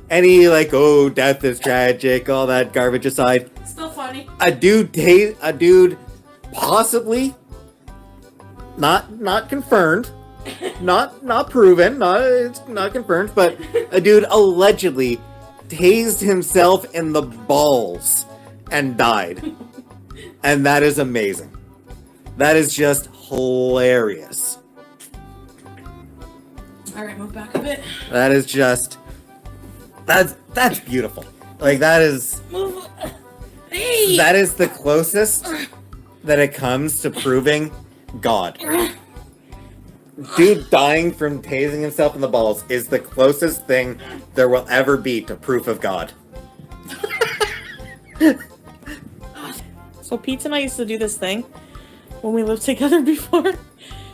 any like, oh, death is tragic, all that garbage aside, Still funny. a dude possibly not confirmed, not proven, it's not confirmed, but a dude allegedly tased himself in the balls and died. And that is amazing. That is just hilarious. Alright, move back a bit. That is just that's beautiful. Like that is Move. Hey! that is the closest that it comes to proving God. Dude dying from tasing himself in the balls is the closest thing there will ever be to proof of God. So Pete and I used to do this thing when we lived together before.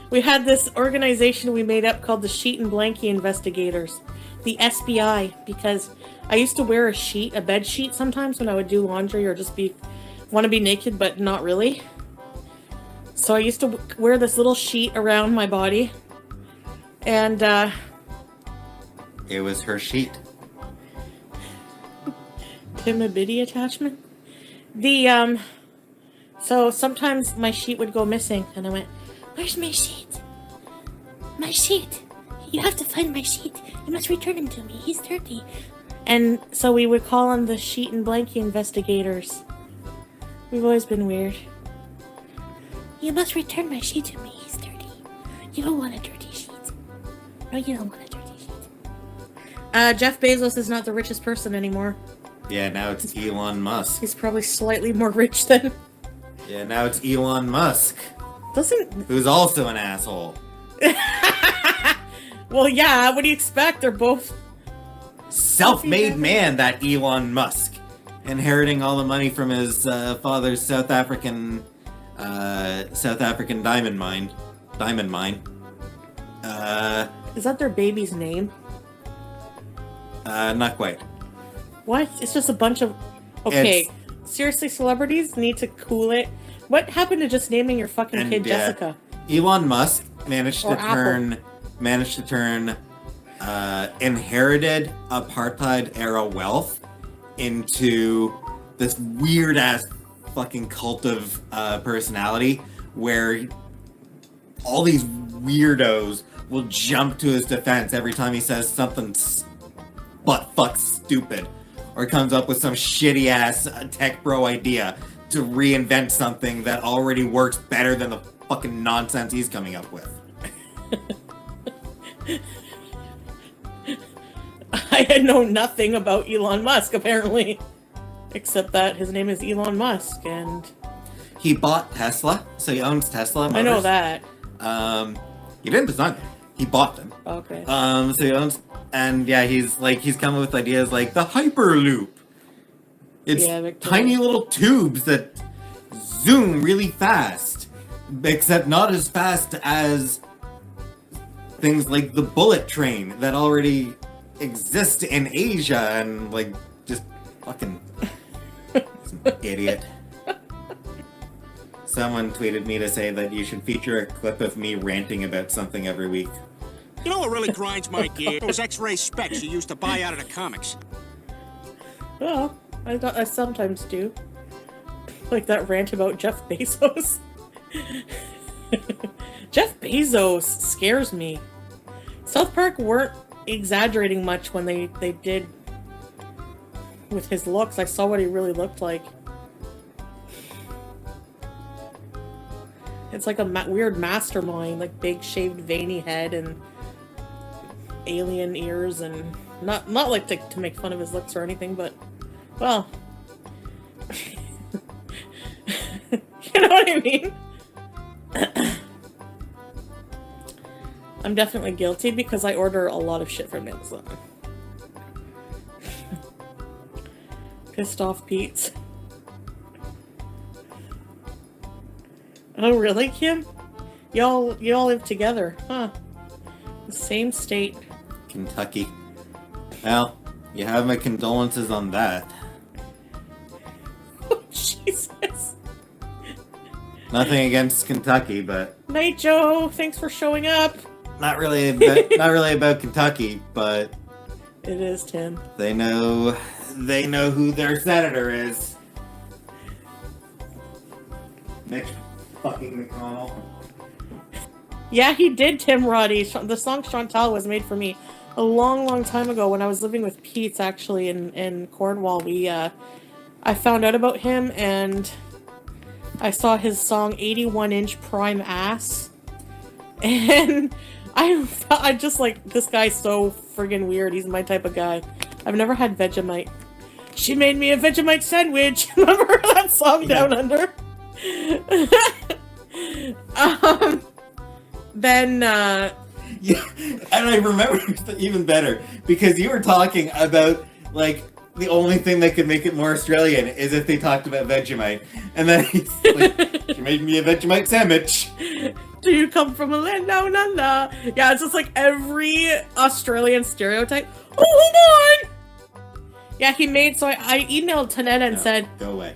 We had this organization we made up called the Sheet and Blankie Investigators, the SBI, because I used to wear a bed sheet sometimes when I would do laundry or just want to be naked but not really. So I used to wear this little sheet around my body, and It was her sheet. Timidity attachment. So sometimes my sheet would go missing, and I went, "Where's my sheet? My sheet! You have to find my sheet. You must return him to me. He's dirty." And so we would call on the Sheet and Blankie Investigators. We've always been weird. "You must return my sheet to me. He's dirty. You don't want a dirty sheet. No, you don't want a dirty sheet." Jeff Bezos is not the richest person anymore. Yeah, now it's Elon Musk. He's probably slightly more rich than... Yeah, now it's Elon Musk, who's also an asshole. Well, yeah, what do you expect? They're both... Self-made man, that Elon Musk. Inheriting all the money from his father's South African diamond mine. Is that their baby's name? Not quite. What? It's just a bunch of... Okay, seriously, celebrities need to cool it. What happened to just naming your fucking kid Jessica? Elon Musk managed Or to Apple. turn inherited apartheid era wealth into this weird ass fucking cult of personality where all these weirdos will jump to his defense every time he says something butt-fuck stupid or comes up with some shitty-ass tech bro idea to reinvent something that already works better than the fucking nonsense he's coming up with. I had known nothing about Elon Musk, apparently. Except that his name is Elon Musk, and... He bought Tesla, so he owns Tesla Motors. I know that. He didn't design them. He bought them. Okay. So he owns... And yeah, he's coming with ideas like the Hyperloop. It's tiny little tubes that zoom really fast, except not as fast as things like the bullet train that already exist in Asia and like just fucking idiot. Someone tweeted me to say that you should feature a clip of me ranting about something every week. You know what really grinds my gear? Those X-ray specs you used to buy out of the comics. Well, I sometimes do. Like that rant about Jeff Bezos. Jeff Bezos scares me. South Park weren't exaggerating much when they did with his looks. I saw what he really looked like. It's like a weird mastermind, like big shaved veiny head and alien ears, and not like to make fun of his looks or anything, but well, you know what I mean? I'm definitely guilty because I order a lot of shit from Amazon. Pissed off Pete's. Oh really, Kim? Y'all live together, huh? The same state. Kentucky. Well, you have my condolences on that. Oh, Jesus. Nothing against Kentucky, but Night, Joe. Thanks for showing up. not really about Kentucky, but It is, Tim. they know who their senator is. Mitch fucking McConnell. Yeah, he did, Tim Roddy. The song Chantal was made for me a long time ago when I was living with Pete's, actually, in Cornwall. I found out about him, and I saw his song 81-inch prime ass. And I just like, this guy's so friggin' weird. He's my type of guy. I've never had Vegemite. She made me a Vegemite sandwich. Remember that song, Down Under? Then, Yeah, and I remember even better because you were talking about like the only thing that could make it more Australian is if they talked about Vegemite, and then he's like, "She made me a Vegemite sandwich." do you come from a land down under? Yeah, it's just like every Australian stereotype. Oh, hold on! Yeah, he made, so I emailed Tanetta and said, "Go away."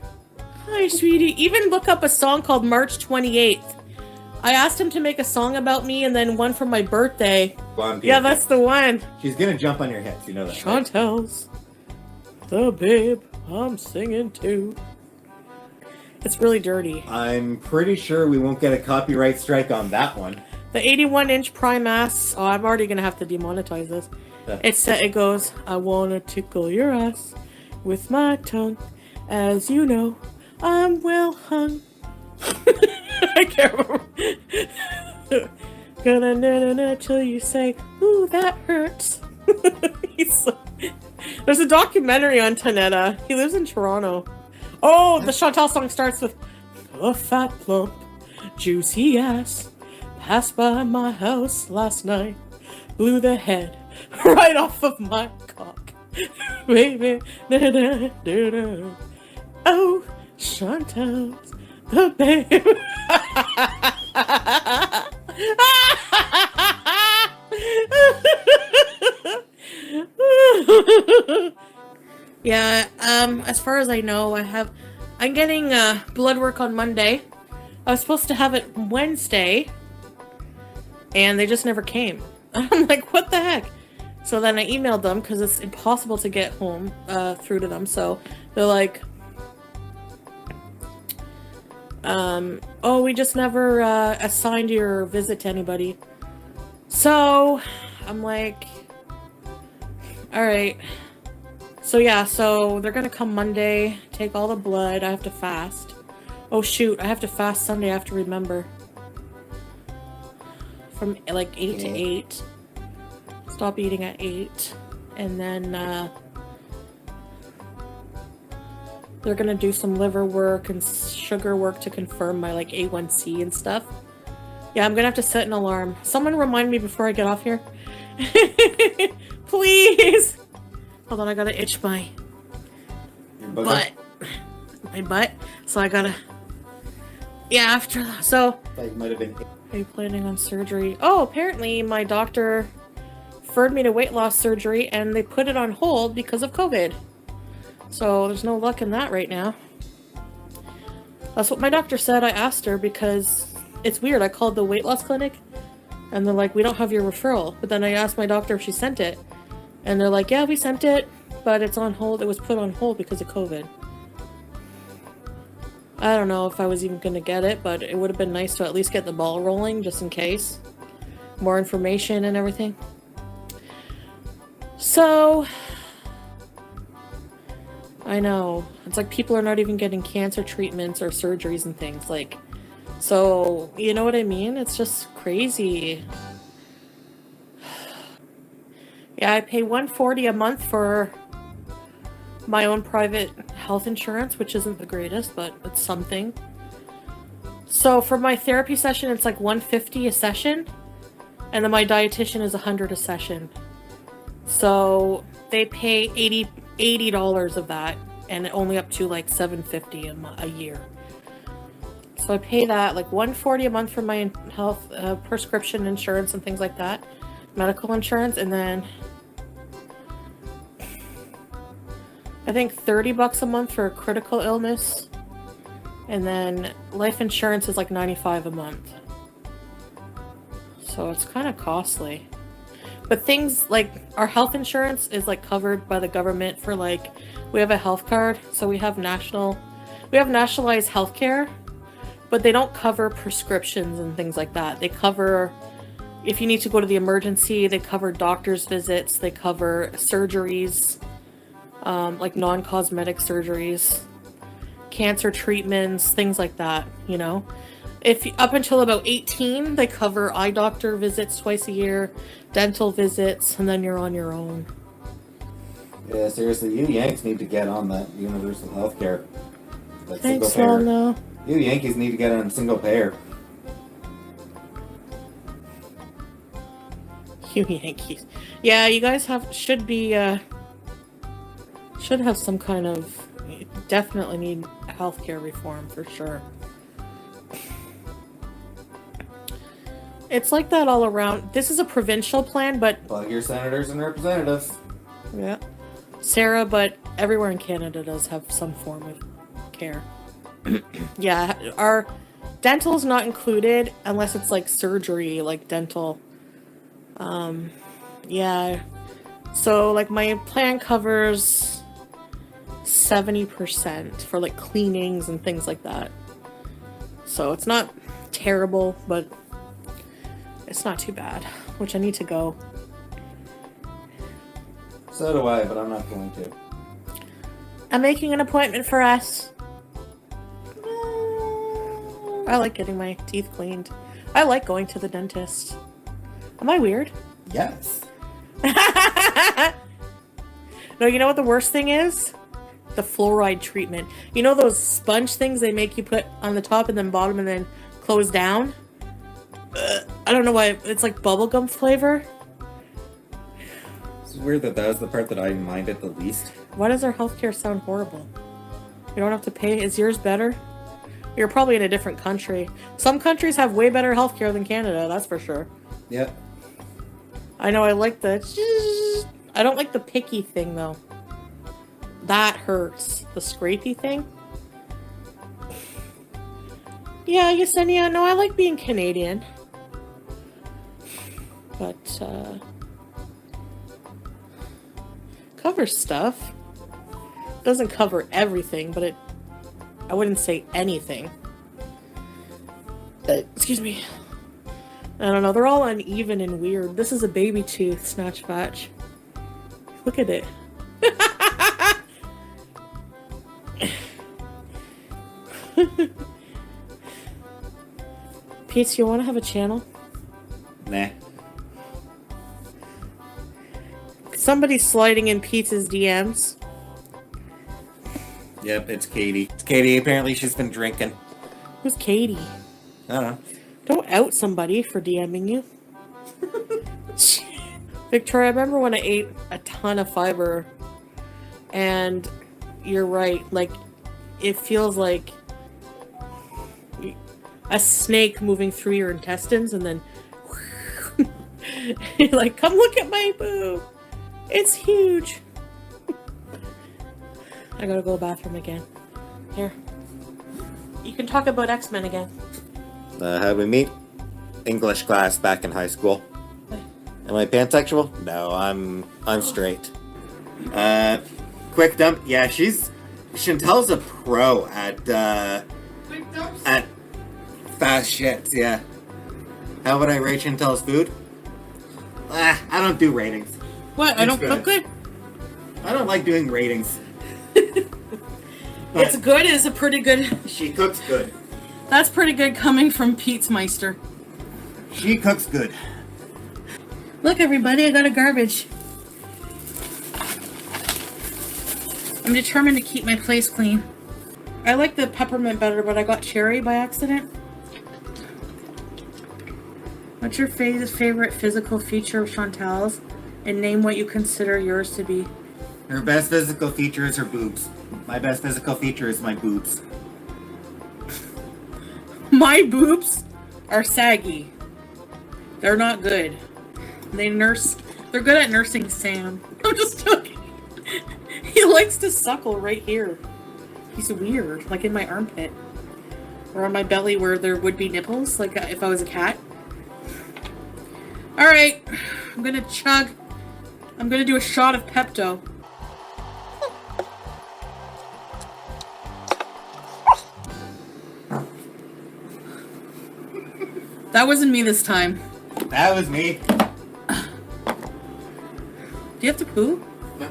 Hi, sweetie. Even look up a song called March 28th. I asked him to make a song about me and then one for my birthday. Yeah, that's the one. She's gonna jump on your hips, you know that. Right? Chantal's the babe I'm singing to. It's really dirty. I'm pretty sure we won't get a copyright strike on that one. The 81-inch prime ass. Oh, I'm already gonna have to demonetize this. It goes, I wanna tickle your ass with my tongue. As you know, I'm well hung. I can't remember. Gonna na till you say, ooh, that hurts. There's a documentary on Tanetta. He lives in Toronto. Oh, the Chantal song starts with a fat, plump, juicy ass passed by my house last night, blew the head right off of my cock. Baby, da-da-da-da. Oh, Chantal's the babe. Yeah, as far as I know, I'm getting blood work on Monday. I was supposed to have it Wednesday, and they just never came. I'm like, what the heck? So then I emailed them because it's impossible to get home through to them. So they're like, Oh, we just never assigned your visit to anybody. So, I'm like, all right. So yeah, so they're gonna come Monday, take all the blood. I have to fast. Oh shoot, I have to fast Sunday. I have to remember. From like 8 to 8. Stop eating at 8. And then they're gonna do some liver work and sugar work to confirm my like A1C and stuff. Yeah, I'm gonna have to set an alarm. Someone remind me before I get off here. Please! Hold on, I gotta itch my butt. My butt. So I gotta... Yeah, after that. So... Like, might have been... Are you planning on surgery? Oh, apparently my doctor referred me to weight loss surgery and they put it on hold because of COVID. So there's no luck in that right now. That's what my doctor said. I asked her because it's weird. I called the weight loss clinic and they're like, we don't have your referral. But then I asked my doctor if she sent it. And they're like, yeah, we sent it, but it's on hold. It was put on hold because of COVID. I don't know if I was even going to get it, but it would have been nice to at least get the ball rolling just in case. More information and everything. So, I know. It's like people are not even getting cancer treatments or surgeries and things. Like, so, you know what I mean? It's just crazy. Yeah, I pay $140 a month for my own private health insurance, which isn't the greatest, but it's something. So for my therapy session, it's like $150 a session, and then my dietitian is $100 a session. So they pay $80 of that, and only up to like $750 a year. So I pay that like $140 a month for my health prescription insurance and things like that, medical insurance, and then I think $30 a month for a critical illness, and then life insurance is like $95 a month. So it's kind of costly. But things like our health insurance is like covered by the government for like, we have a health card, so we have nationalized healthcare, but they don't cover prescriptions and things like that. They cover if you need to go to the emergency, they cover doctor's visits, they cover surgeries, like non-cosmetic surgeries, cancer treatments, things like that, you know. If up until about 18, they cover eye doctor visits twice a year, dental visits, and then you're on your own. Yeah, seriously, you Yanks need to get on that universal health care. That Thanks, single payer. no. You Yankees need to get on single payer. You Yankees. Yeah, you guys should have some kind of, definitely need healthcare reform for sure. It's like that all around. This is a provincial plan, but... Plug your senators and representatives. Yeah. Sarah, but everywhere in Canada does have some form of care. Yeah, our dental's not included unless it's like surgery, like dental. Yeah. So, like, my plan covers 70% for, like, cleanings and things like that. So, it's not terrible, but it's not too bad, which I need to go. So do I, but I'm not going to. I'm making an appointment for us. I like getting my teeth cleaned. I like going to the dentist. Am I weird? Yes. No, you know what the worst thing is? The fluoride treatment. You know those sponge things they make you put on the top and then bottom and then close down? I don't know why. It's like bubblegum flavor. It's weird that was the part that I minded the least. Why does our healthcare sound horrible? You don't have to pay. Is yours better? You're probably in a different country. Some countries have way better healthcare than Canada, that's for sure. Yep. I know, I like the... I don't like the picky thing, though. That hurts. The scrapey thing. Yeah, Yesenia, no, I like being Canadian. But, covers stuff. Doesn't cover everything, but I wouldn't say anything. Excuse me. I don't know. They're all uneven and weird. This is a baby tooth, Snatch Batch. Look at it. Pete, you want to have a channel? Nah. Somebody's sliding in Pete's DMs. Yep, it's Katie. It's Katie. Apparently she's been drinking. Who's Katie? I don't know. Don't out somebody for DMing you. Victoria, I remember when I ate a ton of fiber, and you're right, like, it feels like a snake moving through your intestines, and then you're like, come look at my boob. It's huge. I gotta go to the bathroom again. Here. You can talk about X-Men again. How'd we meet? English class back in high school. Am I pansexual? No, I'm straight. Quick dump. Yeah, Chantal's a pro at fast shits, yeah. How would I rate Chantal's food? I don't do ratings. What? I don't cook good? I don't like doing ratings. It's good. It's a pretty good. She cooks good. That's pretty good coming from Pete's Meister. She cooks good. Look, everybody, I got a garbage. I'm determined to keep my place clean. I like the peppermint better, but I got cherry by accident. What's your favorite physical feature of Chantal's? And name what you consider yours to be. Her best physical feature is her boobs. My best physical feature is my boobs. My boobs are saggy. They're not good. They're good at nursing Sam. I'm just joking. He likes to suckle right here. He's weird, like in my armpit. Or on my belly where there would be nipples, like if I was a cat. Alright, I'm gonna chug. I'm gonna do a shot of Pepto. That wasn't me this time. That was me. Do you have to poo? No.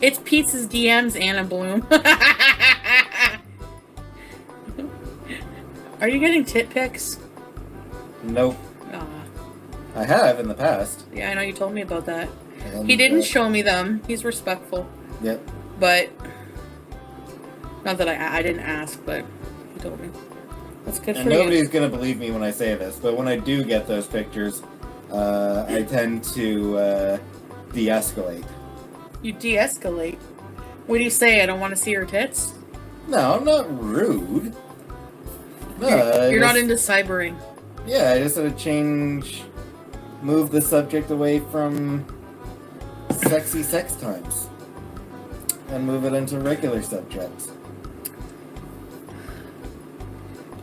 It's Pete's DMs, Anna Bloom. Are you getting tit pics? Nope. Aw. I have in the past. Yeah, I know you told me about that. And, He didn't show me them. He's respectful. Yep. But, not that I didn't ask, but he told me. That's good And for you. nobody's gonna believe me when I say this, but when I do get those pictures, I tend to de-escalate. You de-escalate. What do you say? I don't want to see your tits? No, I'm not rude. No, You're not just- into cybering. Yeah, I just sort of move the subject away from sexy sex times and move it into regular subjects.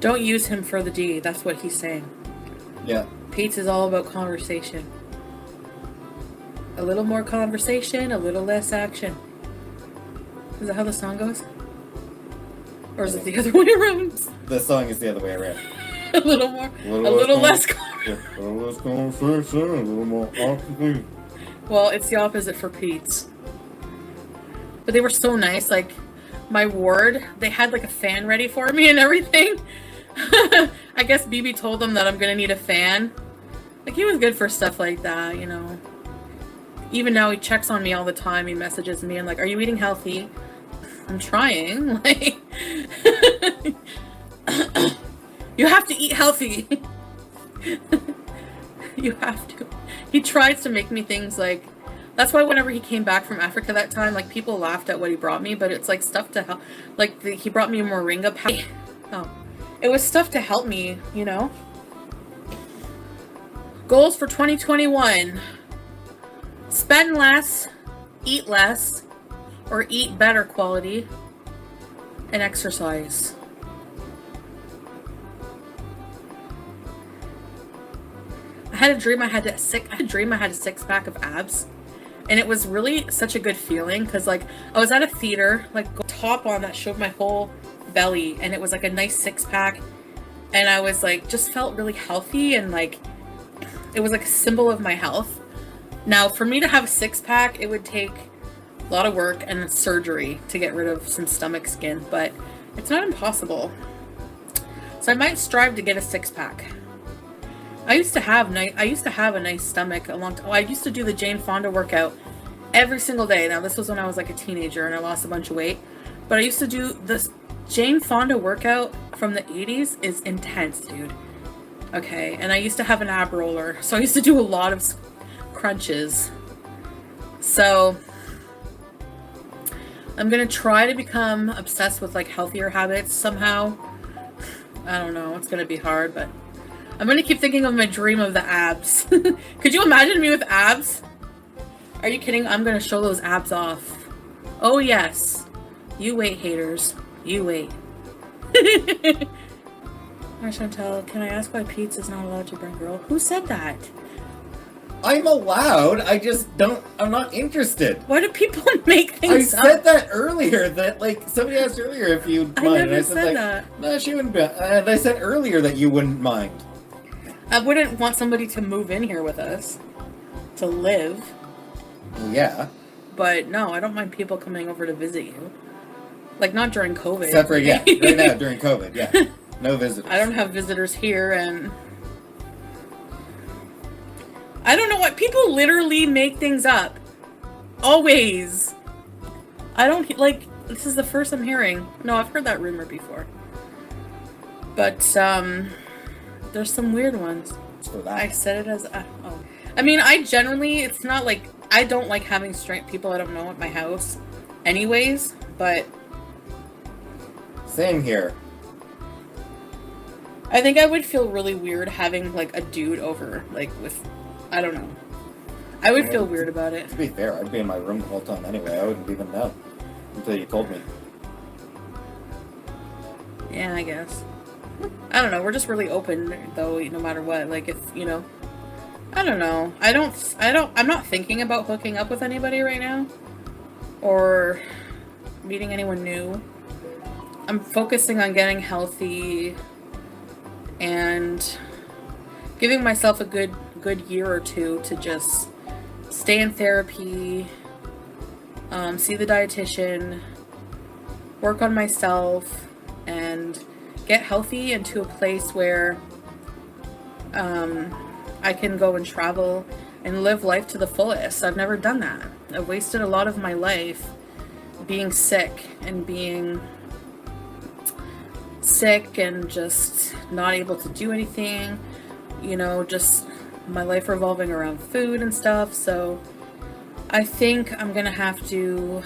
Don't use him for the D. That's what he's saying. Yeah. Pete's is all about conversation. A little more conversation, a little less action. Is that how the song goes? Or is it the other way around? The song is the other way around. A little more, a little less conversation. A little less conversation, a little more oxygen. Well, it's the opposite for Pete's. But they were so nice. Like, my ward, they had like a fan ready for me and everything. I guess BB told them that I'm gonna need a fan. Like, he was good for stuff like that, you know. Even now, he checks on me all the time. He messages me and like, "Are you eating healthy?" I'm trying. Like, you have to eat healthy. You have to. He tries to make me things like. That's why whenever he came back from Africa that time, like, people laughed at what he brought me, but it's like stuff to help. Like, he brought me a moringa pack. Oh, it was stuff to help me, you know. Goals for 2021: spend less, eat less, or eat better quality, and exercise. I had a dream I had a six-pack of abs. And it was really such a good feeling because, like, I was at a theater, like, top on that showed my whole belly, and it was like a nice 6-pack, and I was like, just felt really healthy, and like, it was like a symbol of my health. Now, for me to have a 6-pack, it would take a lot of work and surgery to get rid of some stomach skin, but it's not impossible. So I might strive to get a 6-pack. I used to have a nice stomach a long time. I used to do the Jane Fonda workout every single day. Now, this was when I was like a teenager and I lost a bunch of weight. But I used to do this Jane Fonda workout from the 80s is intense, dude. Okay, and I used to have an ab roller, so I used to do a lot of crunches. So I'm gonna try to become obsessed with like healthier habits somehow. I don't know, it's gonna be hard, but I'm gonna keep thinking of my dream of the abs. Could you imagine me with abs? Are you kidding? I'm gonna show those abs off. Oh yes. You wait, haters. You wait. Hi, Chantal. Can I ask why Pete's is not allowed to bring girl? Who said that? I'm allowed. I just don't. I'm not interested. Why do people make things I up? said that earlier. That like somebody asked earlier if you'd mind. I never and I said said like, that. no, she wouldn't be. And I said earlier that you wouldn't mind. I wouldn't want somebody to move in here with us to live. Well, yeah. But no, I don't mind people coming over to visit you. Like, not during COVID. Except for, yeah, right now during COVID, yeah. No visitors. I don't have visitors here, and I don't know what people literally make things up. Always. I don't, like, this is the first I'm hearing. No, I've heard that rumor before. But, there's some weird ones. For that. I said it as, oh. I mean, I generally, it's not like, I don't like having straight people I don't know at my house anyways, but Same here. I think I would feel really weird having, like, a dude over, like, with, I don't know. I would feel weird about it. To be fair, I'd be in my room the whole time anyway. I wouldn't even know until you told me. Yeah, I guess. I don't know, we're just really open, though, no matter what. Like, if, you know, I don't know. I'm not thinking about hooking up with anybody right now. Or meeting anyone new. I'm focusing on getting healthy and giving myself a good year or two to just stay in therapy, see the dietitian, work on myself, and get healthy into a place where I can go and travel and live life to the fullest. I've never done that. I've wasted a lot of my life being sick and just not able to do anything, you know, just my life revolving around food and stuff. So I think I'm gonna have to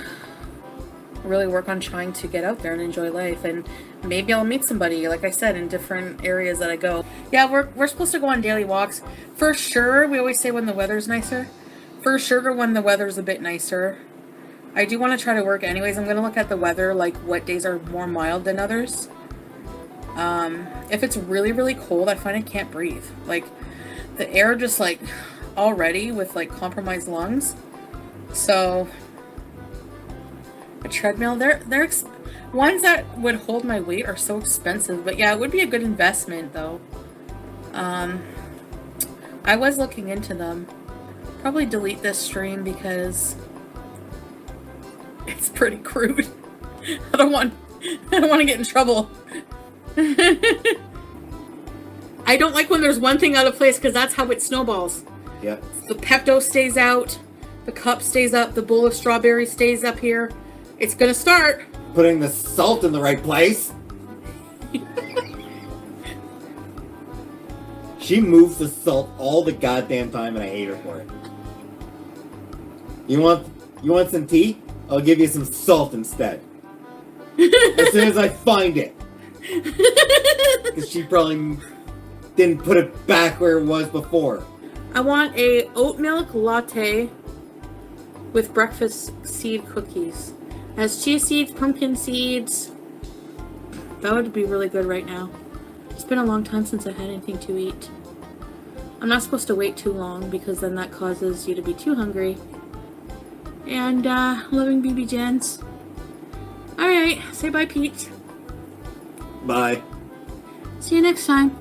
really work on trying to get out there and enjoy life, and maybe I'll meet somebody, like I said, in different areas that I go. Yeah, we're supposed to go on daily walks for sure. We always say when the weather's nicer. For sure, when the weather's a bit nicer. I do want to try to work anyways. I'm gonna look at the weather, like what days are more mild than others. If it's really, really cold, I find I can't breathe. Like, the air just, like, already with, like, compromised lungs. So, a treadmill, ones that would hold my weight are so expensive. But yeah, it would be a good investment, though. I was looking into them. Probably delete this stream because it's pretty crude. I don't want to get in trouble. I don't like when there's one thing out of place because that's how it snowballs. Yeah. The Pepto stays out, the cup stays up, the bowl of strawberries stays up here. It's gonna start. Putting the salt in the right place. She moves the salt all the goddamn time, and I hate her for it. You want some tea? I'll give you some salt instead. As soon as I find it. Because she probably didn't put it back where it was before. I want a oat milk latte with breakfast seed cookies. It has chia seeds, pumpkin seeds. That would be really good right now. It's been a long time since I had anything to eat. I'm not supposed to wait too long because then that causes you to be too hungry. And, loving BB Jens. Alright, say bye, Pete. Bye. See you next time.